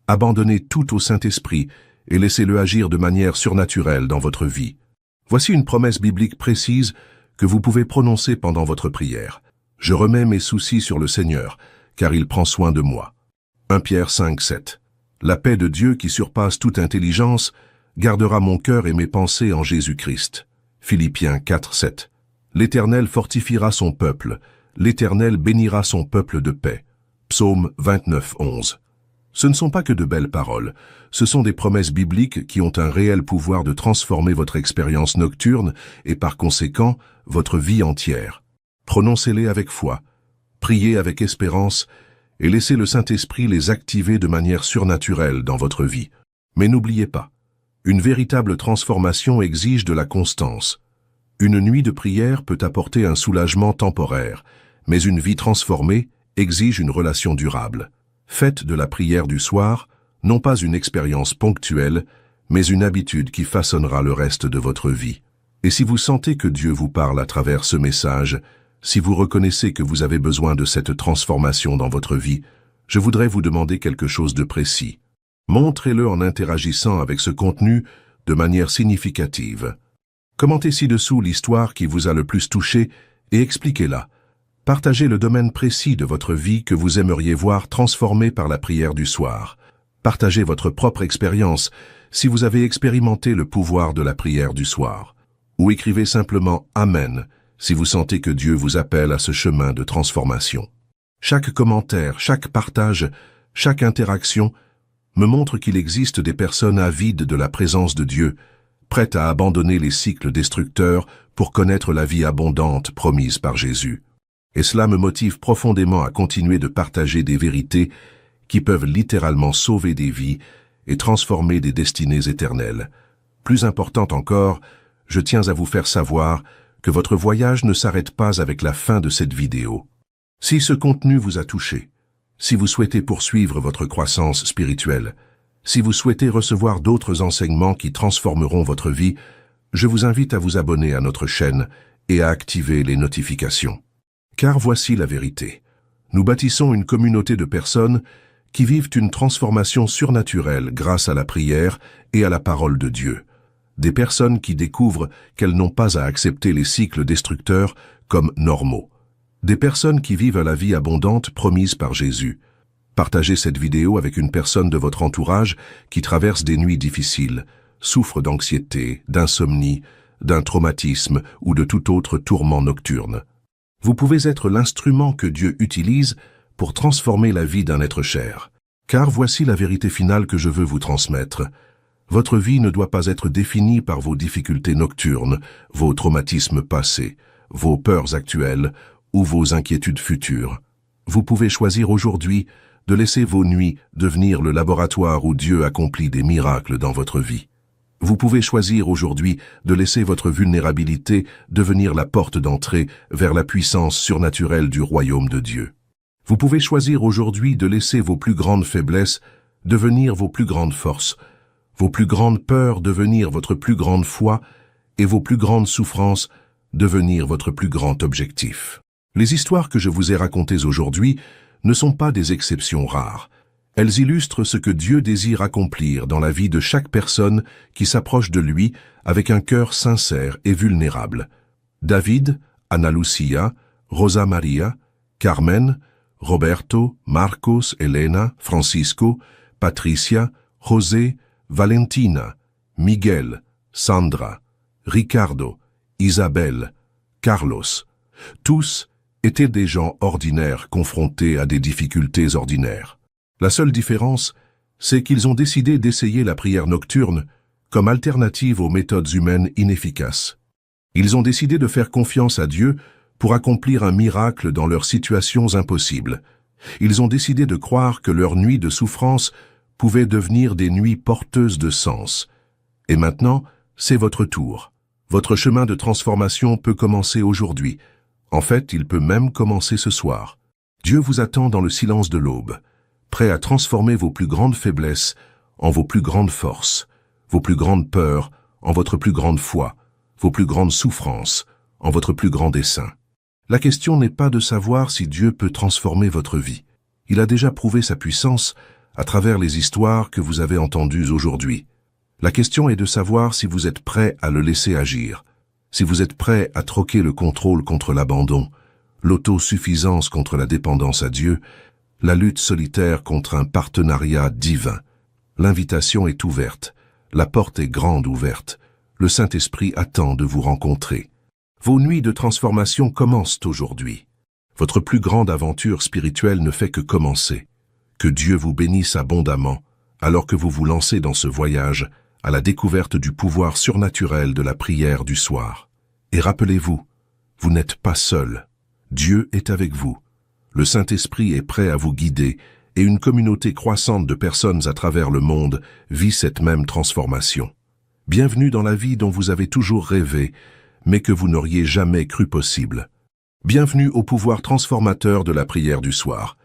Abandonnez tout au Saint-Esprit et laissez-le agir de manière surnaturelle dans votre vie. Voici une promesse biblique précise que vous pouvez prononcer pendant votre prière. Je remets mes soucis sur le Seigneur, car il prend soin de moi. 1 Pierre 5, 7. La paix de Dieu qui surpasse toute intelligence gardera mon cœur et mes pensées en Jésus-Christ. Philippiens 4, 7. L'Éternel fortifiera son peuple, l'Éternel bénira son peuple de paix. Psaume 29, 11. Ce ne sont pas que de belles paroles, ce sont des promesses bibliques qui ont un réel pouvoir de transformer votre expérience nocturne et par conséquent votre vie entière. Prononcez-les avec foi, priez avec espérance et laissez le Saint-Esprit les activer de manière surnaturelle dans votre vie. Mais n'oubliez pas, une véritable transformation exige de la constance. Une nuit de prière peut apporter un soulagement temporaire, mais une vie transformée exige une relation durable. Faites de la prière du soir, non pas une expérience ponctuelle, mais une habitude qui façonnera le reste de votre vie. Et si vous sentez que Dieu vous parle à travers ce message, si vous reconnaissez que vous avez besoin de cette transformation dans votre vie, je voudrais vous demander quelque chose de précis. Montrez-le en interagissant avec ce contenu de manière significative. Commentez ci-dessous l'histoire qui vous a le plus touché et expliquez-la. Partagez le domaine précis de votre vie que vous aimeriez voir transformé par la prière du soir. Partagez votre propre expérience si vous avez expérimenté le pouvoir de la prière du soir. Ou écrivez simplement « Amen » si vous sentez que Dieu vous appelle à ce chemin de transformation. Chaque commentaire, chaque partage, chaque interaction me montre qu'il existe des personnes avides de la présence de Dieu, prêtes à abandonner les cycles destructeurs pour connaître la vie abondante promise par Jésus. Et cela me motive profondément à continuer de partager des vérités qui peuvent littéralement sauver des vies et transformer des destinées éternelles. Plus important encore, je tiens à vous faire savoir que votre voyage ne s'arrête pas avec la fin de cette vidéo. Si ce contenu vous a touché, si vous souhaitez poursuivre votre croissance spirituelle, si vous souhaitez recevoir d'autres enseignements qui transformeront votre vie, je vous invite à vous abonner à notre chaîne et à activer les notifications. Car voici la vérité. Nous bâtissons une communauté de personnes qui vivent une transformation surnaturelle grâce à la prière et à la parole de Dieu. Des personnes qui découvrent qu'elles n'ont pas à accepter les cycles destructeurs comme normaux. Des personnes qui vivent la vie abondante promise par Jésus. Partagez cette vidéo avec une personne de votre entourage qui traverse des nuits difficiles, souffre d'anxiété, d'insomnie, d'un traumatisme ou de tout autre tourment nocturne. Vous pouvez être l'instrument que Dieu utilise pour transformer la vie d'un être cher. Car voici la vérité finale que je veux vous transmettre. Votre vie ne doit pas être définie par vos difficultés nocturnes, vos traumatismes passés, vos peurs actuelles ou vos inquiétudes futures. Vous pouvez choisir aujourd'hui de laisser vos nuits devenir le laboratoire où Dieu accomplit des miracles dans votre vie. Vous pouvez choisir aujourd'hui de laisser votre vulnérabilité devenir la porte d'entrée vers la puissance surnaturelle du royaume de Dieu. Vous pouvez choisir aujourd'hui de laisser vos plus grandes faiblesses devenir vos plus grandes forces, vos plus grandes peurs devenir votre plus grande foi et vos plus grandes souffrances devenir votre plus grand objectif. Les histoires que je vous ai racontées aujourd'hui ne sont pas des exceptions rares. Elles illustrent ce que Dieu désire accomplir dans la vie de chaque personne qui s'approche de lui avec un cœur sincère et vulnérable. David, Ana Lucia, Rosa Maria, Carmen, Roberto, Marcos, Elena, Francisco, Patricia, José, Valentina, Miguel, Sandra, Ricardo, Isabelle, Carlos, tous étaient des gens ordinaires confrontés à des difficultés ordinaires. La seule différence, c'est qu'ils ont décidé d'essayer la prière nocturne comme alternative aux méthodes humaines inefficaces. Ils ont décidé de faire confiance à Dieu pour accomplir un miracle dans leurs situations impossibles. Ils ont décidé de croire que leurs nuits de souffrance pouvaient devenir des nuits porteuses de sens. Et maintenant, c'est votre tour. Votre chemin de transformation peut commencer aujourd'hui. En fait, il peut même commencer ce soir. Dieu vous attend dans le silence de l'aube, prêt à transformer vos plus grandes faiblesses en vos plus grandes forces, vos plus grandes peurs en votre plus grande foi, vos plus grandes souffrances en votre plus grand dessein. La question n'est pas de savoir si Dieu peut transformer votre vie. Il a déjà prouvé sa puissance à travers les histoires que vous avez entendues aujourd'hui. La question est de savoir si vous êtes prêt à le laisser agir, si vous êtes prêt à troquer le contrôle contre l'abandon, l'autosuffisance contre la dépendance à Dieu, la lutte solitaire contre un partenariat divin. L'invitation est ouverte, la porte est grande ouverte, le Saint-Esprit attend de vous rencontrer. Vos nuits de transformation commencent aujourd'hui. Votre plus grande aventure spirituelle ne fait que commencer. Que Dieu vous bénisse abondamment alors que vous vous lancez dans ce voyage à la découverte du pouvoir surnaturel de la prière du soir. Et rappelez-vous, vous n'êtes pas seul. Dieu est avec vous. Le Saint-Esprit est prêt à vous guider et une communauté croissante de personnes à travers le monde vit cette même transformation. Bienvenue dans la vie dont vous avez toujours rêvé, mais que vous n'auriez jamais cru possible. Bienvenue au pouvoir transformateur de la prière du soir.